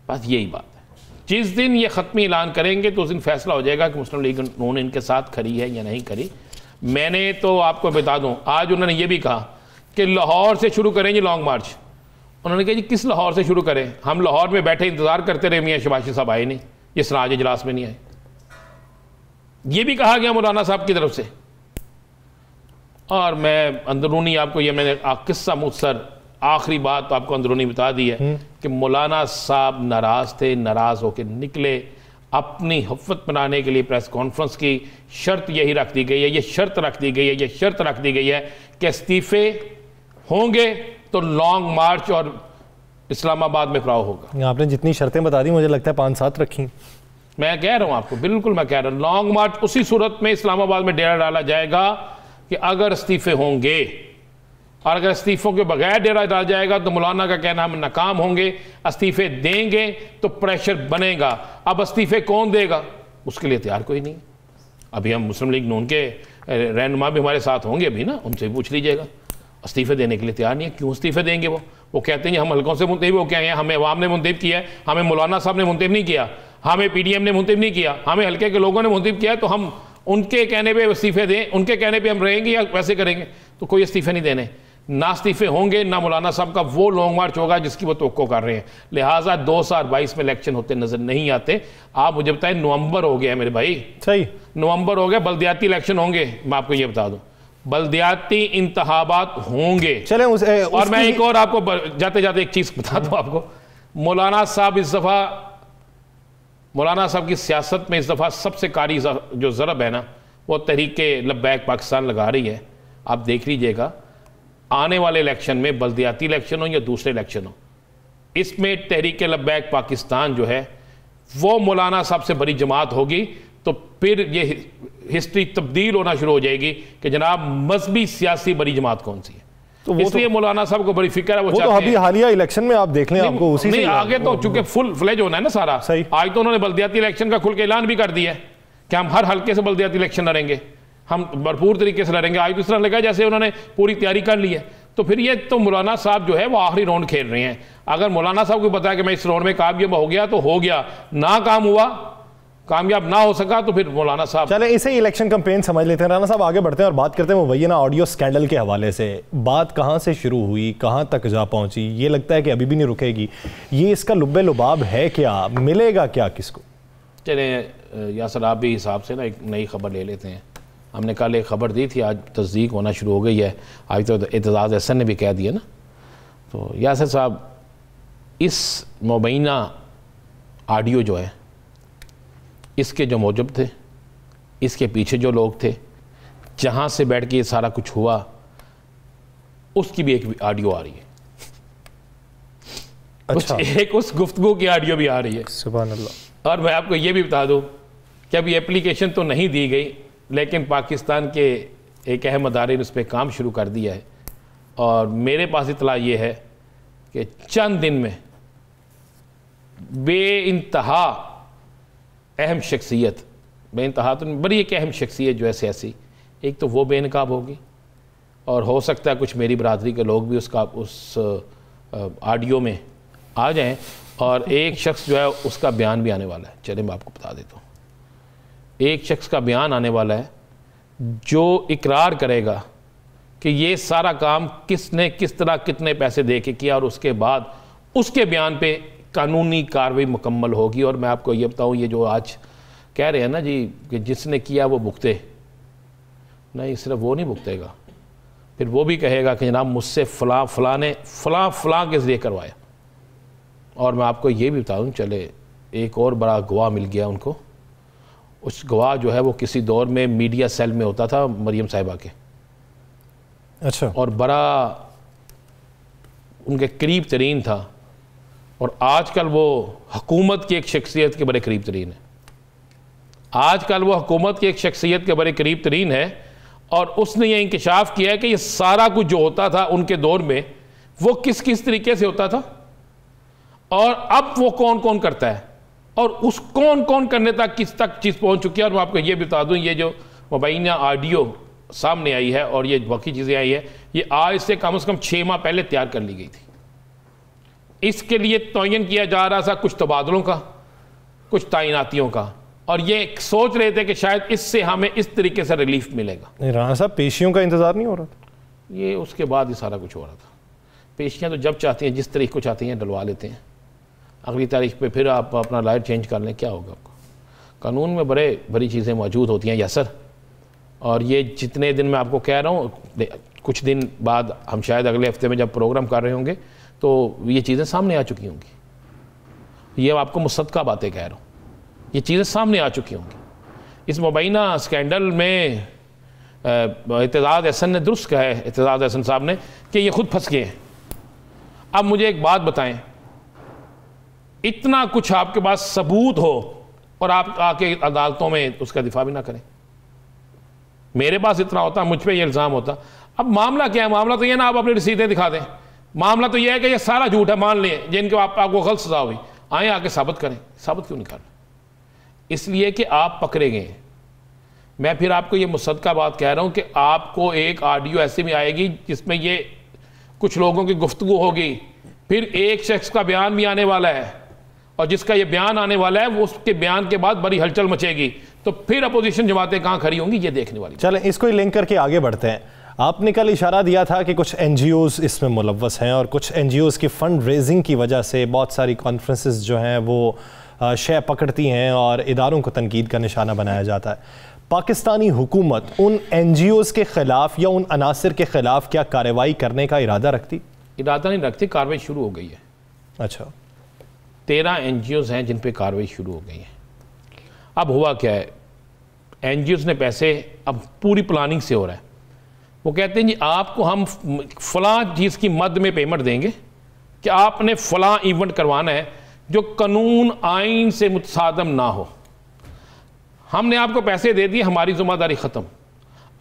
बस यही बात है। जिस दिन ये खत्मी ऐलान करेंगे तो उस दिन फैसला हो जाएगा कि मुस्लिम लीग नून इनके साथ खड़ी है या नहीं खड़ी। मैंने तो आपको बता दूं, आज उन्होंने ये भी कहा कि लाहौर से शुरू करेंगे लॉन्ग मार्च। उन्होंने कहा जी किस लाहौर से शुरू करें? हम लाहौर में बैठे इंतजार करते रहे, मियाँ शबाशी साहब आए नहीं, ये सराज इजलास में नहीं आए। ये भी कहा गया मौलाना साहब की तरफ से। और मैं अंदरूनी आपको ये मैंने किस्सा मुख्तसर आखिरी बात तो आपको अंदरूनी बता दी है कि मौलाना साहब नाराज थे, नाराज होकर निकले। अपनी हफ़्फ़त बनाने के लिए प्रेस कॉन्फ्रेंस की शर्त यही रख दी गई है, ये शर्त रख दी गई है, ये शर्त रख दी गई है कि इस्तीफे होंगे तो लॉन्ग मार्च और इस्लामाबाद में पड़ाव होगा। आपने जितनी शर्तें बता दी मुझे लगता है 5-7 रखी। मैं कह रहा हूं आपको, बिल्कुल मैं कह रहा हूं, लॉन्ग मार्च उसी सूरत में इस्लामाबाद में डेरा डाला जाएगा कि अगर इस्तीफे होंगे, और अगर इस्तीफों के बगैर डेरा डाला जाएगा तो मौलाना का कहना हम नाकाम होंगे। इस्तीफे देंगे तो प्रेशर बनेगा। अब इस्तीफे कौन देगा उसके लिए तैयार कोई नहीं। अभी हम मुस्लिम लीग नून के रहनुमा भी हमारे साथ होंगे अभी ना, उनसे पूछ लीजिएगा, इस्तीफे देने के लिए तैयार नहीं है। क्यों इस्तीफे देंगे? वो कहते हैं हम हल्कों से मुंतखब हो, क्या है हमें अवाम ने मुंतखब किया है, हमें मौलाना साहब ने मुंतखब नहीं किया, हमें PDM ने मुंतखब नहीं किया, हमें हल्के के लोगों ने मुंतखब किया, तो हम उनके कहने पे इस्तीफे दें, उनके कहने पे हम रहेंगे या वैसे करेंगे? तो कोई इस्तीफे नहीं देने, ना इस्तीफे होंगे, ना मौलाना साहब का वो लॉन्ग मार्च होगा जिसकी वो तवक्को कर रहे हैं। लिहाजा 2022 में इलेक्शन होते नजर नहीं आते। आप मुझे बताएं, नवंबर हो गया मेरे भाई, सही नवंबर हो गया, बल्दियाती इलेक्शन होंगे। मैं आपको ये बता दूं, बल्दियाती इंतखाबात होंगे। चलें और मैं एक और आपको जाते जाते एक चीज बता दूं आपको, मौलाना साहब इस दफा, मौलाना साहब की सियासत में इस दफा सबसे कारी जो ज़रब है ना, वो तहरीक लब्बैक पाकिस्तान लगा रही है। आप देख लीजिएगा, आने वाले इलेक्शन में, बल्दियाती इलेक्शन हो या दूसरे इलेक्शन हो, इसमें तहरीक लब्बैक पाकिस्तान जो है वो मौलाना साहब से बड़ी जमात होगी। तो फिर ये हिस्ट्री तब्दील होना शुरू हो जाएगी कि जनाब मजहबी सियासी बड़ी जमात कौन सी है। तो इसलिए मौलाना साहब को बड़ी फिक्र है। वो तो अभी हालिया इलेक्शन में आप देख लें, आपको उसी नहीं, आगे तो चूंकि फुल फ्लेज होना है ना सारा। आज तो उन्होंने बल्दियाती इलेक्शन का खुल के ऐलान भी कर दिया है कि हम हर हल्के से बल्दियाती इलेक्शन लड़ेंगे, हम भरपूर तरीके से लड़ेंगे। आज तो इस तरह लगा जैसे उन्होंने पूरी तैयारी कर ली है। तो फिर ये तो मौलाना साहब जो है वो आखिरी राउंड खेल रहे हैं। अगर मौलाना साहब को बताया कि मैं इस राउंड में कामयाब हो गया तो हो गया, ना काम हुआ, कामयाब ना हो सका, तो फिर मौलाना साहब। चले इसे इलेक्शन कैंपेन समझ लेते हैं। राना साहब आगे बढ़ते हैं और बात करते हैं मुबैना ऑडियो स्कैंडल के हवाले से। बात कहाँ से शुरू हुई, कहाँ तक जा पहुँची, ये लगता है कि अभी भी नहीं रुकेगी। ये इसका लुब्बे लुबाब है क्या, मिलेगा क्या किसको? चले यासर आप भी हिसाब से ना एक नई खबर ले लेते हैं। हमने कल एक खबर दी थी, आज तस्दीक होना शुरू हो गई है। आज तो एतजाज़ हसन ने भी कह दिया ना। तो यासर साहब, इस मुबैना ऑडियो जो है, इसके जो मौजूद थे, इसके पीछे जो लोग थे, जहाँ से बैठ के ये सारा कुछ हुआ, उसकी भी एक ऑडियो आ रही है। अच्छा। एक उस गुफ्तगू की ऑडियो भी आ रही है। सुभान अल्लाह। और मैं आपको ये भी बता दूं कि अभी एप्लीकेशन तो नहीं दी गई, लेकिन पाकिस्तान के एक अहम अदारे ने उस पर काम शुरू कर दिया है। और मेरे पास इतला ये है कि चंद दिन में बेइंतहा अहम शख्सियत, बेइंतहा तो बड़ी एक अहम शख्सियत जो है सियासी, एक तो वो बेनकाब होगी, और हो सकता है कुछ मेरी बरादरी के लोग भी उस ऑडियो में आ जाएं, और एक शख्स जो है उसका बयान भी आने वाला है। चलिए मैं आपको बता देता हूँ, एक शख्स का बयान आने वाला है जो इकरार करेगा कि ये सारा काम किसने किस तरह कितने पैसे दे के किया, और उसके बाद उसके बयान पे कानूनी कार्रवाई मुकम्मल होगी। और मैं आपको ये बताऊँ, ये जो आज कह रहे हैं ना जी कि जिसने किया वो भुगते, नहीं, सिर्फ वो नहीं भुगतेगा, फिर वो भी कहेगा कि जनाब मुझसे फ़लाँ ने फ़लाँ के ज़रिए करवाया। और मैं आपको ये भी बता दूँ, चले एक और बड़ा गवाह मिल गया उनको। उस गवाह जो है वो किसी दौर में मीडिया सेल में होता था मरियम साहिबा के। अच्छा। और बड़ा उनके करीब तरीन था, और आजकल वो हुकूमत की एक शख्सियत के बड़े करीब तरीन है। आजकल वो हुकूमत की एक शख्सियत के बड़े करीब तरीन है, और उसने ये इंकशाफ किया है कि ये सारा कुछ जो होता था उनके दौर में, वो किस किस तरीके से होता था, और अब वो कौन कौन करता है, और उस कौन कौन करने तक किस तक चीज़ पहुंच चुकी है। और मैं आपको ये बता दूं, ये जो मुबैना ऑडियो सामने आई है और ये बाकी चीज़ें आई है, ये आज से कम 6 माह पहले तैयार कर ली गई थी। इसके लिए तयन किया जा रहा था कुछ तबादलों का, कुछ तैनातियों का, और ये सोच रहे थे कि शायद इससे हमें इस तरीके से रिलीफ मिलेगा। राणा साहब, पेशियों का इंतजार नहीं हो रहा था? ये उसके बाद ही सारा कुछ हो रहा था। पेशियाँ तो जब चाहती हैं, जिस तारीख को चाहती हैं डलवा लेते हैं, अगली तारीख पे फिर आप अपना लायर चेंज कर लें, क्या होगा आपको। कानून में बड़ी चीज़ें मौजूद होती हैं यासर, और ये जितने दिन मैं आपको कह रहा हूँ, कुछ दिन बाद हम शायद अगले हफ्ते में जब प्रोग्राम कर रहे होंगे तो ये चीज़ें सामने आ चुकी होंगी। ये आपको मुसद्दक़ा बातें कह रहा हूँ, ये चीज़ें सामने आ चुकी होंगी। इस मुबैना स्कैंडल में एतजाज़ अहसन ने दुरुस्त कहा है, एतजाज़ अहसन साहब ने, कि ये खुद फंस गए हैं। अब मुझे एक बात बताएं, इतना कुछ आपके पास सबूत हो और आप आके अदालतों में उसका दिफा भी ना करें। मेरे पास इतना होता, मुझ पे ये इल्ज़ाम होता। अब मामला क्या है? मामला तो ये ना आप अपनी रसीदें दिखा दें, मामला तो ये है कि ये सारा झूठ है, मान लें जिनको आपको गलत सजा हुई, आए आके साबित करें। साबित क्यों नहीं कर रहे? इसलिए कि आप पकड़े गए। मैं फिर आपको ये मुसद्दक़ा बात कह रहा हूँ कि आपको एक ऑडियो ऐसे में आएगी जिसमें ये कुछ लोगों की गुफ्तगू होगी, फिर एक शख्स का बयान भी आने वाला है, और जिसका ये बयान आने वाला है वो उसके बयान के बाद बड़ी हलचल मचेगी, तो फिर अपोजिशन जमातें कहाँ खड़ी होंगी, ये देखने वाली। चलें, इसको ही लिंक करके आगे बढ़ते हैं। आपने कल इशारा दिया था कि कुछ एनजीओज इसमें मुलव्वस हैं, और कुछ एनजीओज की फंड रेजिंग की वजह से बहुत सारी कॉन्फ्रेंसेस जो हैं वो शय पकड़ती हैं और इदारों को तनकीद का निशाना बनाया जाता है। पाकिस्तानी हुकूमत उन एनजीओज के खिलाफ या उन अनासर के खिलाफ क्या कार्रवाई करने का इरादा रखती? इरादा नहीं रखती, कार्रवाई शुरू हो गई है। अच्छा, 13 एनजीओज हैं जिन पे कार्रवाई शुरू हो गई है। अब हुआ क्या है, एनजीओज ने पैसे, अब पूरी प्लानिंग से हो रहा है। वो कहते हैं जी आपको हम फलां चीज़ की मद में पेमेंट देंगे कि आपने फलां इवेंट करवाना है जो कानून आइन से मुतसादम ना हो। हमने आपको पैसे दे दिए, हमारी जिम्मेदारी ख़त्म।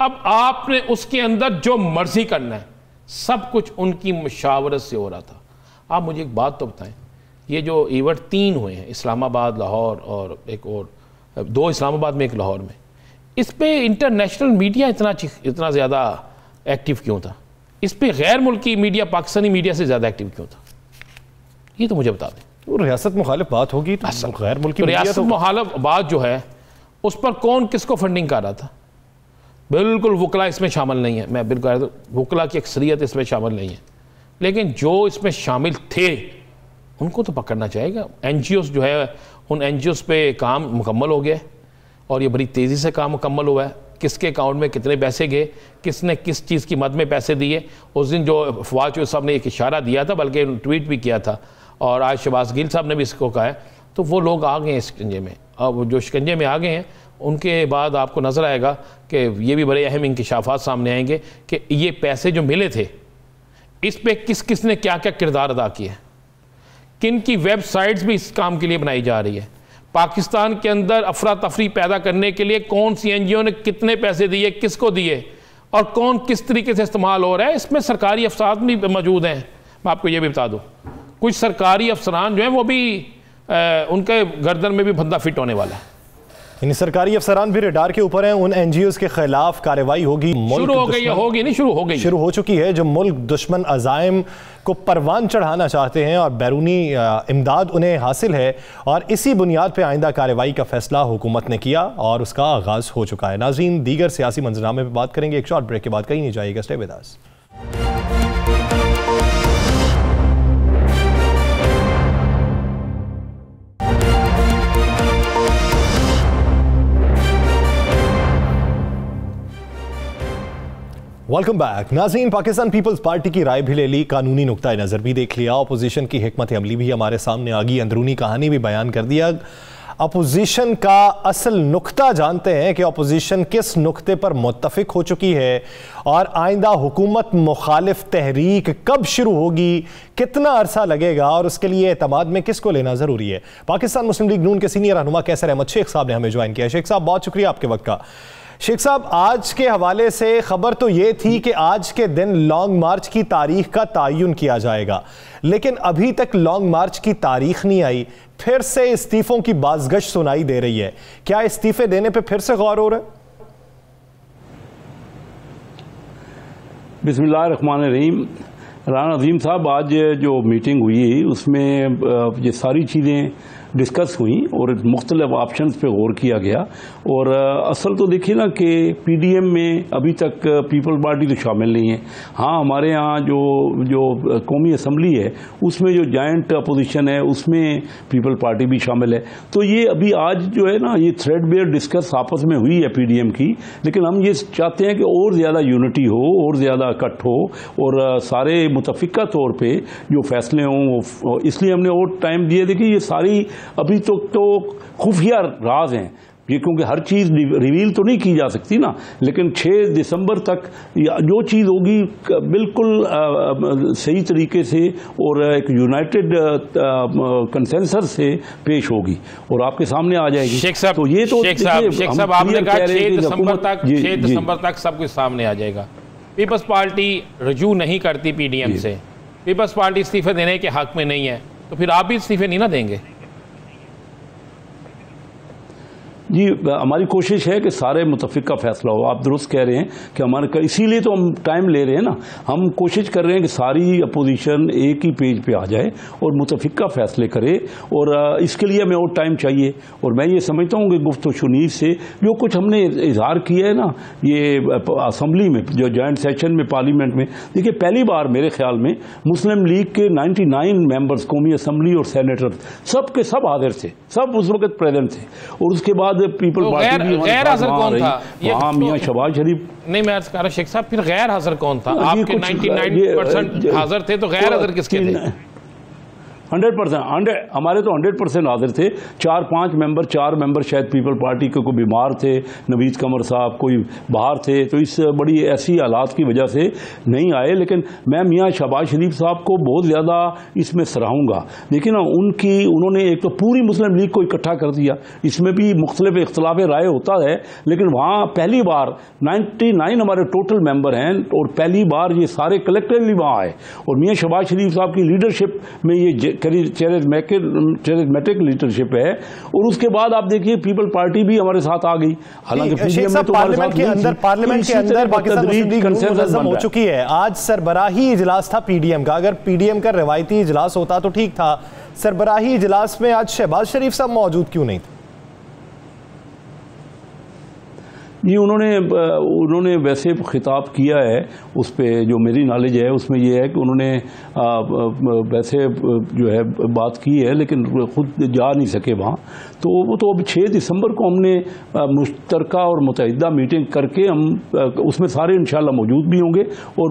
अब आपने उसके अंदर जो मर्जी करना है, सब कुछ उनकी मशावरत से हो रहा था। आप मुझे एक बात तो बताएं, ये जो इवेंट 3 हुए हैं, इस्लामाबाद, लाहौर और एक और 2 इस्लामाबाद में, एक लाहौर में, इस पे इंटरनेशनल मीडिया इतना ज़्यादा एक्टिव क्यों था? इस पे गैर मुल्की मीडिया पाकिस्तानी मीडिया से ज़्यादा एक्टिव क्यों था? ये तो मुझे बता दें। तो रियासत मुखालिफ बात होगी तो गैर मुल्की रियासत मुखालिफ बात जो है उस पर कौन किसको फंडिंग कर रहा था? बिल्कुल वकला इसमें शामिल नहीं है। मैं बिल्कुल वकला की अक्सरियत इसमें शामिल नहीं है, लेकिन जो इसमें शामिल थे उनको तो पकड़ना चाहिए। एनजीओस जो है, उन एनजीओस पे काम मुकम्मल हो गया और ये बड़ी तेज़ी से काम मुकम्मल हुआ है। किसके अकाउंट में कितने पैसे गए, किसने किस चीज़ की मद में पैसे दिए, उस दिन जो फवाद चौधरी साहब ने एक इशारा दिया था, बल्कि ट्वीट भी किया था, और आज शहबाज गिल साहब ने भी इसको कहा है तो वो लोग आ गए हैं शिकंजे में। अब जो शिकंजे में आ गए हैं उनके बाद आपको नज़र आएगा कि ये भी बड़े अहम इंकशाफात सामने आएंगे कि ये पैसे जो मिले थे इस पे किस किस ने क्या क्या किरदार अदा किया, किन की वेबसाइट्स भी इस काम के लिए बनाई जा रही है, पाकिस्तान के अंदर अफरा तफरी पैदा करने के लिए कौन सी NGO ने कितने पैसे दिए, किसको दिए और कौन किस तरीके से इस्तेमाल हो रहा है। इसमें सरकारी अफसरान भी मौजूद हैं। मैं आपको ये भी बता दूं, कुछ सरकारी अफसरान जो हैं वो भी उनके गर्दन में भी फंदा फिट होने वाला है। यानी सरकारी अफसरान भी रडार के ऊपर हैं। उन NGOs के खिलाफ कार्रवाई होगी, शुरू हो गई, होगी नहीं, शुरू हो गई, शुरू हो चुकी है, जो मुल्क दुश्मन अज़ाइम को परवान चढ़ाना चाहते हैं और बैरूनी इमदाद उन्हें हासिल है। और इसी बुनियाद पर आइंदा कार्रवाई का फैसला हुकूमत ने किया और उसका आगाज़ हो चुका है। नाज़रीन, दीगर सियासी मंजरनामे पर बात करेंगे एक शॉर्ट ब्रेक के बाद। कहीं नहीं जाइएगा, stay with us. Welcome back. नाज़रीन, पाकिस्तान पीपल्स पार्टी की राय भी ले ली, कानूनी नुक्ता नज़र भी देख लिया, अपोजिशन की हिकमत अमली भी हमारे सामने आ गई, अंदरूनी कहानी भी बयान कर दिया। अपोजिशन का असल नुक्ता जानते हैं कि अपोजिशन किस नुक्ते पर मुत्तफिक हो चुकी है और आइंदा हुकूमत मुखालिफ तहरीक कब शुरू होगी, कितना अरसा लगेगा और उसके लिए एतमाद में किसको लेना ज़रूरी है। पाकिस्तान मुस्लिम लीग नून के सीनियर रहनुमा कैसर अहमद शेख साहब ने हमें ज्वाइन किया। शेख साहब, बहुत शुक्रिया आपके वक्त का। शेख साहब, आज के हवाले से खबर तो ये थी कि आज के दिन लॉन्ग मार्च की तारीख का तयन किया जाएगा, लेकिन अभी तक लॉन्ग मार्च की तारीख नहीं आई। फिर से इस्तीफों की बाज़गश सुनाई दे रही है। क्या इस्तीफे देने पे फिर से गौर हो रहा है? बिस्मिल्लाहिर्रहमानिर्रहीम। राना अजीम साहब, आज जो मीटिंग हुई उसमें ये सारी चीज़ें डिस्कस हुई और मुख्तलिफ ऑप्शंस पे गौर किया गया। और असल तो देखिए ना कि PDM में अभी तक पीपल पार्टी तो शामिल नहीं है। हाँ, हमारे यहाँ जो कौमी असम्बली है उसमें जो जॉइंट अपोजिशन है उसमें पीपल पार्टी भी शामिल है। तो ये अभी आज जो है ना, ये थ्रेडबेयर डिस्कस आपस में हुई है PDM की, लेकिन हम ये चाहते हैं कि और ज़्यादा यूनिटी हो और ज़्यादा इकट्ठ हो और सारे मुतफिका तौर पर जो फैसले हों, इसलिए हमने और टाइम दिया। देखिए, ये सारी अभी तो खुफिया राज हैं ये, क्योंकि हर चीज़ रिवील तो नहीं की जा सकती ना, लेकिन 6 दिसंबर तक जो चीज़ होगी बिल्कुल सही तरीके से और एक यूनाइटेड कंसेंसस से पेश होगी और आपके सामने आ जाएगी। शेख साहब, तो ये तो शेख साहब आपने कहा 6 दिसंबर तक सब कुछ सामने आ जाएगा। पीपल्स पार्टी रजू नहीं करती PDM से, पीपल्स पार्टी इस्तीफे देने के हक में नहीं है, तो फिर आप भी इस्तीफे नहीं ना देंगे? जी, हमारी कोशिश है कि सारे मुतफिक का फैसला हो। आप दुरुस्त कह रहे हैं कि हमारे, इसीलिए तो हम टाइम ले रहे हैं ना। हम कोशिश कर रहे हैं कि सारी अपोजिशन एक ही पेज पे आ जाए और मुतफिक का फैसले करे, और इसके लिए हमें और टाइम चाहिए। और मैं ये समझता हूँ कि गुफ्तगू शुनीर से जो कुछ हमने इजहार किया है ना, ये असम्बली में जो जॉइंट सेशन में पार्लियामेंट में, देखिए पहली बार मेरे ख्याल में मुस्लिम लीग के 99 मेंबर्स कौमी असम्बली और सेनेटर सब के सब हाजिर थे, सब उस वक्त प्रेजेंट थे। और उसके बाद पीपल पार्टी भी गैर हाजिर कौन था? वहाँ मियां शहबाज शरीफ नहीं, मैं अर्ज कर रहा शेख साहब, फिर गैर हाजिर कौन था? आपके 99% हाजिर थे, तो गैर हाजिर किसके थे? 100% हमारे तो 100% हाजिर थे। 4 मेंबर शायद पीपल पार्टी के कोई बीमार थे, नवीद कमर साहब कोई बाहर थे, तो इस बड़ी ऐसी हालात की वजह से नहीं आए। लेकिन मैं मियां शहबाज शरीफ साहब को बहुत ज़्यादा इसमें सराहूँगा। देखिए ना, उन्होंने एक तो पूरी मुस्लिम लीग को इकट्ठा कर दिया। इसमें भी मुख्तलिफ इख्तलाफ राय होता है, लेकिन वहाँ पहली बार 99 हमारे टोटल मेंबर हैं और पहली बार ये सारे कलेक्टिवली वहाँ आए। और मियां शहबाज शरीफ साहब की लीडरशिप में ये चैरिस्मेटिक लीडरशिप है। और उसके बाद आप देखिए पीपल पार्टी भी हमारे साथ आ गई, हालांकि पार्लियामेंट के अंदर पाकिस्तान मुस्लिम लीग मुनज़्ज़म हो चुकी है। आज सरबराही इजलास था PDM का। अगर PDM का रवायती इजलास होता तो ठीक था, सरबराही इजलास में आज शहबाज शरीफ साहब मौजूद क्यों नहीं थे? जी, उन्होंने वैसे खिताब किया है, उस पर जो मेरी नॉलेज है उसमें ये है कि उन्होंने वैसे जो है बात की है, लेकिन खुद जा नहीं सके वहाँ। तो वो तो अब 6 दिसंबर को हमने मुश्तरका और मुतहिदा मीटिंग करके हम उसमें सारे इंशाल्लाह मौजूद भी होंगे। और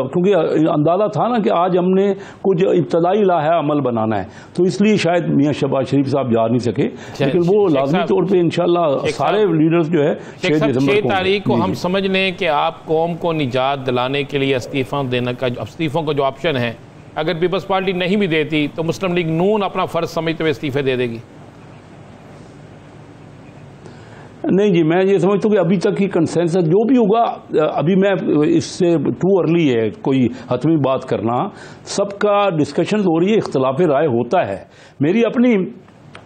क्योंकि अंदाज़ा था ना कि आज हमने कुछ इब्तदाई लाहा अमल बनाना है, तो इसलिए शायद मियाँ शहबाज शरीफ साहब जा नहीं सके, लेकिन वो लाजमी तौर पर इंशाल्लाह सारे लीडर्स जो है 6 तारीख को हम समझ लें कि आप कौम को निजात दिलाने के लिए इस्तीफा देने का, इस्तीफों का जो ऑप्शन है, अगर पीपल्स पार्टी नहीं भी देती तो मुस्लिम लीग नून अपना फ़र्ज समझते हुए इस्तीफे दे देगी। नहीं जी, मैं ये समझता हूँ कि अभी तक की कंसेंसस जो भी होगा, अभी मैं इससे टू अर्ली है कोई हतमी बात करना। सबका डिस्कशन हो रही है, इख्तलाफ राय होता है। मेरी अपनी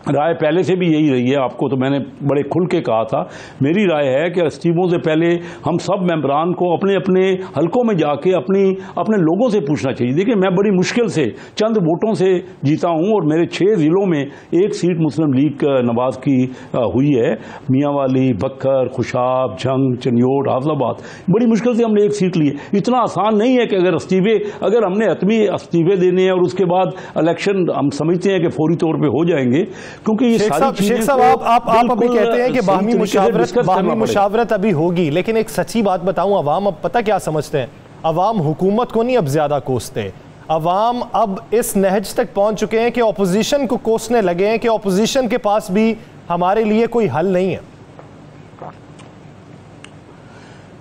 राय पहले से भी यही रही है, आपको तो मैंने बड़े खुल के कहा था। मेरी राय है कि इस्तीफों से पहले हम सब मेंबरान को अपने अपने हलकों में जाके अपने लोगों से पूछना चाहिए। देखिए, मैं बड़ी मुश्किल से चंद वोटों से जीता हूं और मेरे 6 ज़िलों में एक सीट मुस्लिम लीग नवाज की हुई है, मियांवाली, बक्खर, खुशाब, झंग, चनियोट, हाफिजाबाद। बड़ी मुश्किल से हमने एक सीट ली है। इतना आसान नहीं है कि अगर हमने हतमी इस्तीफे देने हैं और उसके बाद इलेक्शन हम समझते हैं कि फौरी तौर पर हो जाएंगे, क्योंकि ये सारी चीजें। शेख साहब, आप अभी कहते हैं कि बाहमी मुशावरत अभी होगी, लेकिन एक सच्ची बात बताऊं, अवाम अब पता क्या समझते हैं? अवाम हुकूमत को नहीं अब ज्यादा कोसते। अवाम अब इस नहज तक पहुंच चुके हैं कि ऑपोजिशन को कोसने लगे हैं कि ऑपोजिशन के पास भी हमारे लिए कोई हल नहीं है।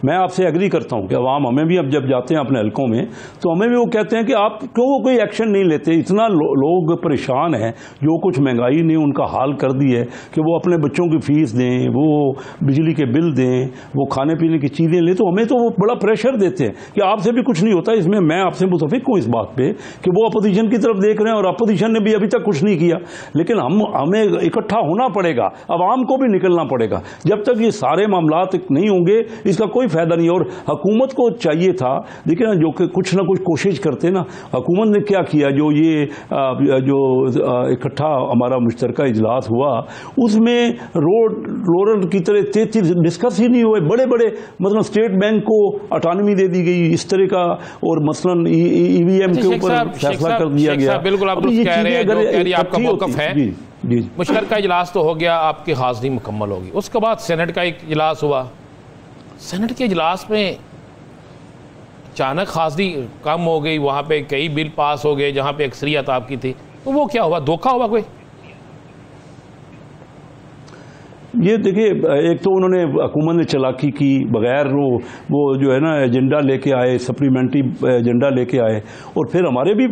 मैं आपसे एग्री करता हूं कि अवाम हमें भी अब जब जाते हैं अपने हलकों में, तो हमें भी वो कहते हैं कि आप क्यों कोई एक्शन नहीं लेते। इतना लोग परेशान हैं, जो कुछ महंगाई ने उनका हाल कर दी है कि वो अपने बच्चों की फीस दें, वो बिजली के बिल दें, वो खाने पीने की चीज़ें लें, तो हमें तो वो बड़ा प्रेशर देते हैं कि आपसे भी कुछ नहीं होता। इसमें मैं आपसे मुतफिक हूँ इस बात पर कि वो अपोजिशन की तरफ देख रहे हैं और अपोजिशन ने भी अभी तक कुछ नहीं किया, लेकिन हमें इकट्ठा होना पड़ेगा, अवाम को भी निकलना पड़ेगा। जब तक ये सारे मामला नहीं होंगे इसका कोई फायदा नहीं। और हुकूमत को चाहिए था, देखिए ना, जो कि कुछ ना कुछ कोशिश करते ना। हुकूमत ने क्या किया, जो इकट्ठा हमारा मुश्तरका इजलास हुआ, उसमें रोड की तरह 33 डिस्कस ही नहीं हुए। बड़े बड़े मतलब स्टेट बैंक को ऑटोनॉमी दे दी गई इस तरह का, और मसलन ईवीएम के ऊपर फैसला कर दिया गया। बिल्कुल आप कह रहे हैं, आपका मौक़िफ़ है। मुश्तरका इजलास तो हो गया, आपकी हाज़िरी मुकम्मल होगी। उसके बाद सेनेट का एक इजलास हुआ। सेनेट के इजलास में अचानक हाज़िरी कम हो गई, वहाँ पे कई बिल पास हो गए जहाँ पे अक्सरियत आपकी थी, तो वो क्या हुआ? धोखा हुआ कोई? ये देखिए, एक तो उन्होंने हुकूमत ने चालाकी की, बगैर वो जो है ना एजेंडा लेके आए, सप्लीमेंट्री एजेंडा लेके आए, और फिर हमारे भी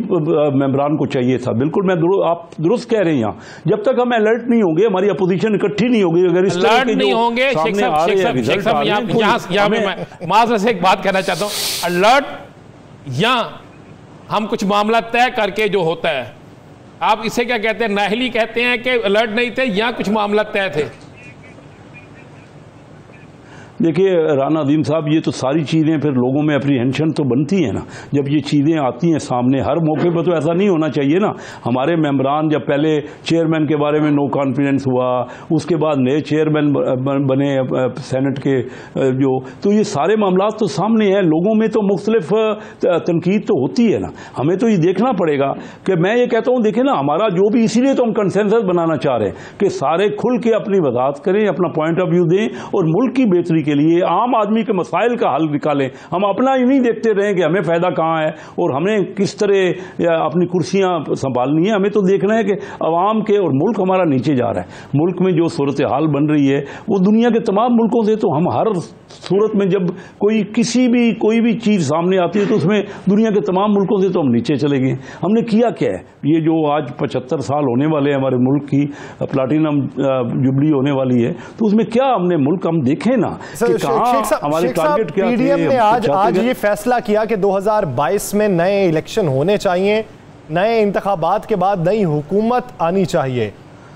मेंबरान को चाहिए था। बिल्कुल आप दुरुस्त कह रहे हैं। यहाँ जब तक हम अलर्ट नहीं होंगे, हमारी अपोजिशन इकट्ठी नहीं होगी, अगर इस तरह के नहीं होंगे, माजरत से एक बात कहना चाहता हूँ, अलर्ट या हम कुछ मामला तय करके जो होता है, आप इसे क्या कहते हैं? नाहली कहते हैं कि अलर्ट नहीं थे या कुछ मामला तय थे। देखिए राना अजीम साहब, ये तो सारी चीज़ें फिर लोगों में अप्रीहेंशन तो बनती हैं ना, जब ये चीज़ें आती हैं सामने। हर मौके पर तो ऐसा नहीं होना चाहिए ना। हमारे मेंबरान जब पहले चेयरमैन के बारे में नो कॉन्फिडेंस हुआ, उसके बाद नए चेयरमैन बने सेनेट के जो, तो ये सारे मामला तो सामने हैं। लोगों में तो मुख्तलिफ तनकीद तो होती है ना। हमें तो ये देखना पड़ेगा कि मैं ये कहता हूँ, देखें ना, हमारा जो भी, इसीलिए तो हम कंसेंसस बनाना चाह रहे हैं कि सारे खुल के अपनी वजाहत करें, अपना पॉइंट ऑफ व्यू दें और मुल्क की बेहतरी के लिए, आम आदमी के मसाइल का हल निकालें। हम अपना ही नहीं देखते रहें कि हमें फायदा कहाँ है और हमें किस तरह अपनी कुर्सियां संभालनी है। हमें तो देखना है कि अवाम के, और मुल्क हमारा नीचे जा रहा है। मुल्क में जो सूरत हाल बन रही है वो दुनिया के तमाम मुल्कों से, तो हम हर सूरत में जब कोई भी चीज़ सामने आती है तो उसमें दुनिया के तमाम मुल्कों से तो हम नीचे चले गए। हमने किया क्या है? ये जो आज 75 साल होने वाले हैं हमारे मुल्क की, प्लाटिनम जुबली होने वाली है, तो उसमें क्या हमने मुल्क, हम देखें ना कि हमारे टारगेट क्या थे। पीडीएम ने आज ये फैसला किया कि 2022 में नए इलेक्शन होने चाहिए, नए इंतखाबात के बाद नई हुकूमत आनी चाहिए।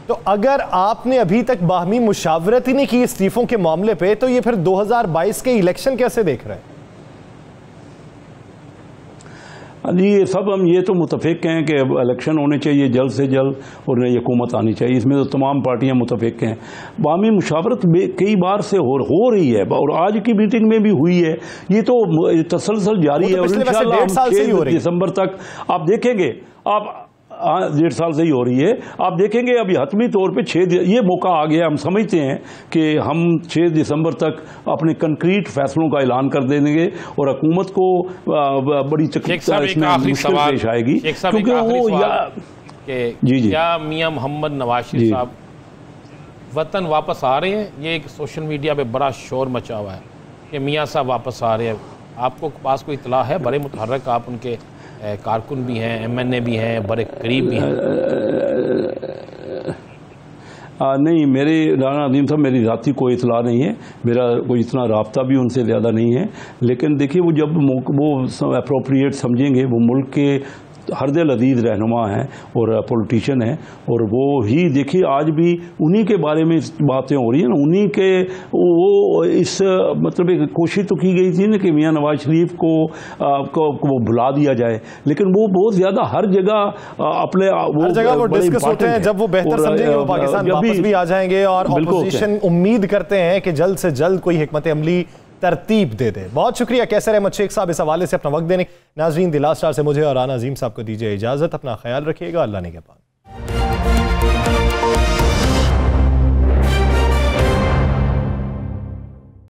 तो अगर आपने अभी तक बाहमी मुशावरत ही नहीं की इस्तीफों के मामले पे, तो ये फिर 2022 के इलेक्शन कैसे देख रहे हैं? जी सब हम ये तो मुतफिक हैं कि इलेक्शन होने चाहिए जल्द से जल्द और नई हुकूमत आनी चाहिए, इसमें तो तमाम पार्टियां मुतफिक हैं। बामी मुशावरत कई बार से हो रही है और आज की मीटिंग में भी हुई है, ये तो तसलसल जारी है और इंशाअल्लाह हम 6 दिसंबर तक आप देखेंगे, आप 1.5 साल से ही हो रही है, आप देखेंगे अभी हतमी तौर पे 6 ये मौका आ गया। हम समझते हैं कि हम 6 दिसंबर तक अपने कंक्रीट फैसलों का ऐलान कर देंगे और हुकूमत को बड़ी मुश्किल पेश आएगी, क्योंकि वो जी क्या मियां मोहम्मद नवाज शरीफ साहब वतन वापस आ रहे हैं? ये एक सोशल मीडिया पे बड़ा शोर मचा हुआ है कि मियां साहब वापस आ रहे हैं, आपको पास कोई इतला है? बड़े मुतहर्रिक आप उनके कारकुन भी हैं, MNA भी हैं, बड़े करीब भी हैं। नहीं, मेरे राना नदीम साहब मेरी ज़ाती कोई इतला नहीं है, मेरा कोई इतना राब्ता भी उनसे ज़्यादा नहीं है, लेकिन देखिए वो जब वो अप्रोप्रिएट समझेंगे, वो मुल्क के हरदिल अजीज रहनुमा हैं और पॉलिटिशियन हैं, और वो ही देखिए आज भी उन्हीं के बारे में बातें हो रही हैं ना, उन्हीं के वो इस मतलब एक कोशिश तो की गई थी ना कि मियां नवाज शरीफ को वो भुला दिया जाए, लेकिन वो बहुत ज़्यादा हर जगह अपने हर जगह वो डिस्कस होते हैं, जब वो बेहतर समझेंगे वो पाकिस्तान वापस भी आ जाएंगे और ऑपोजिशन उम्मीद करते हैं कि जल्द से जल्द कोई हिकमत अमली तरतीब दे दे। बहुत शुक्रिया कैसर अहमद शेख साहब इस हवाले से अपना वक्त देने। नाज़रीन, द लास्ट स्टार से मुझे और राना अजीम साहब को दीजिए इजाजत, अपना ख्याल रखिएगा, अल्लाह ने के पास।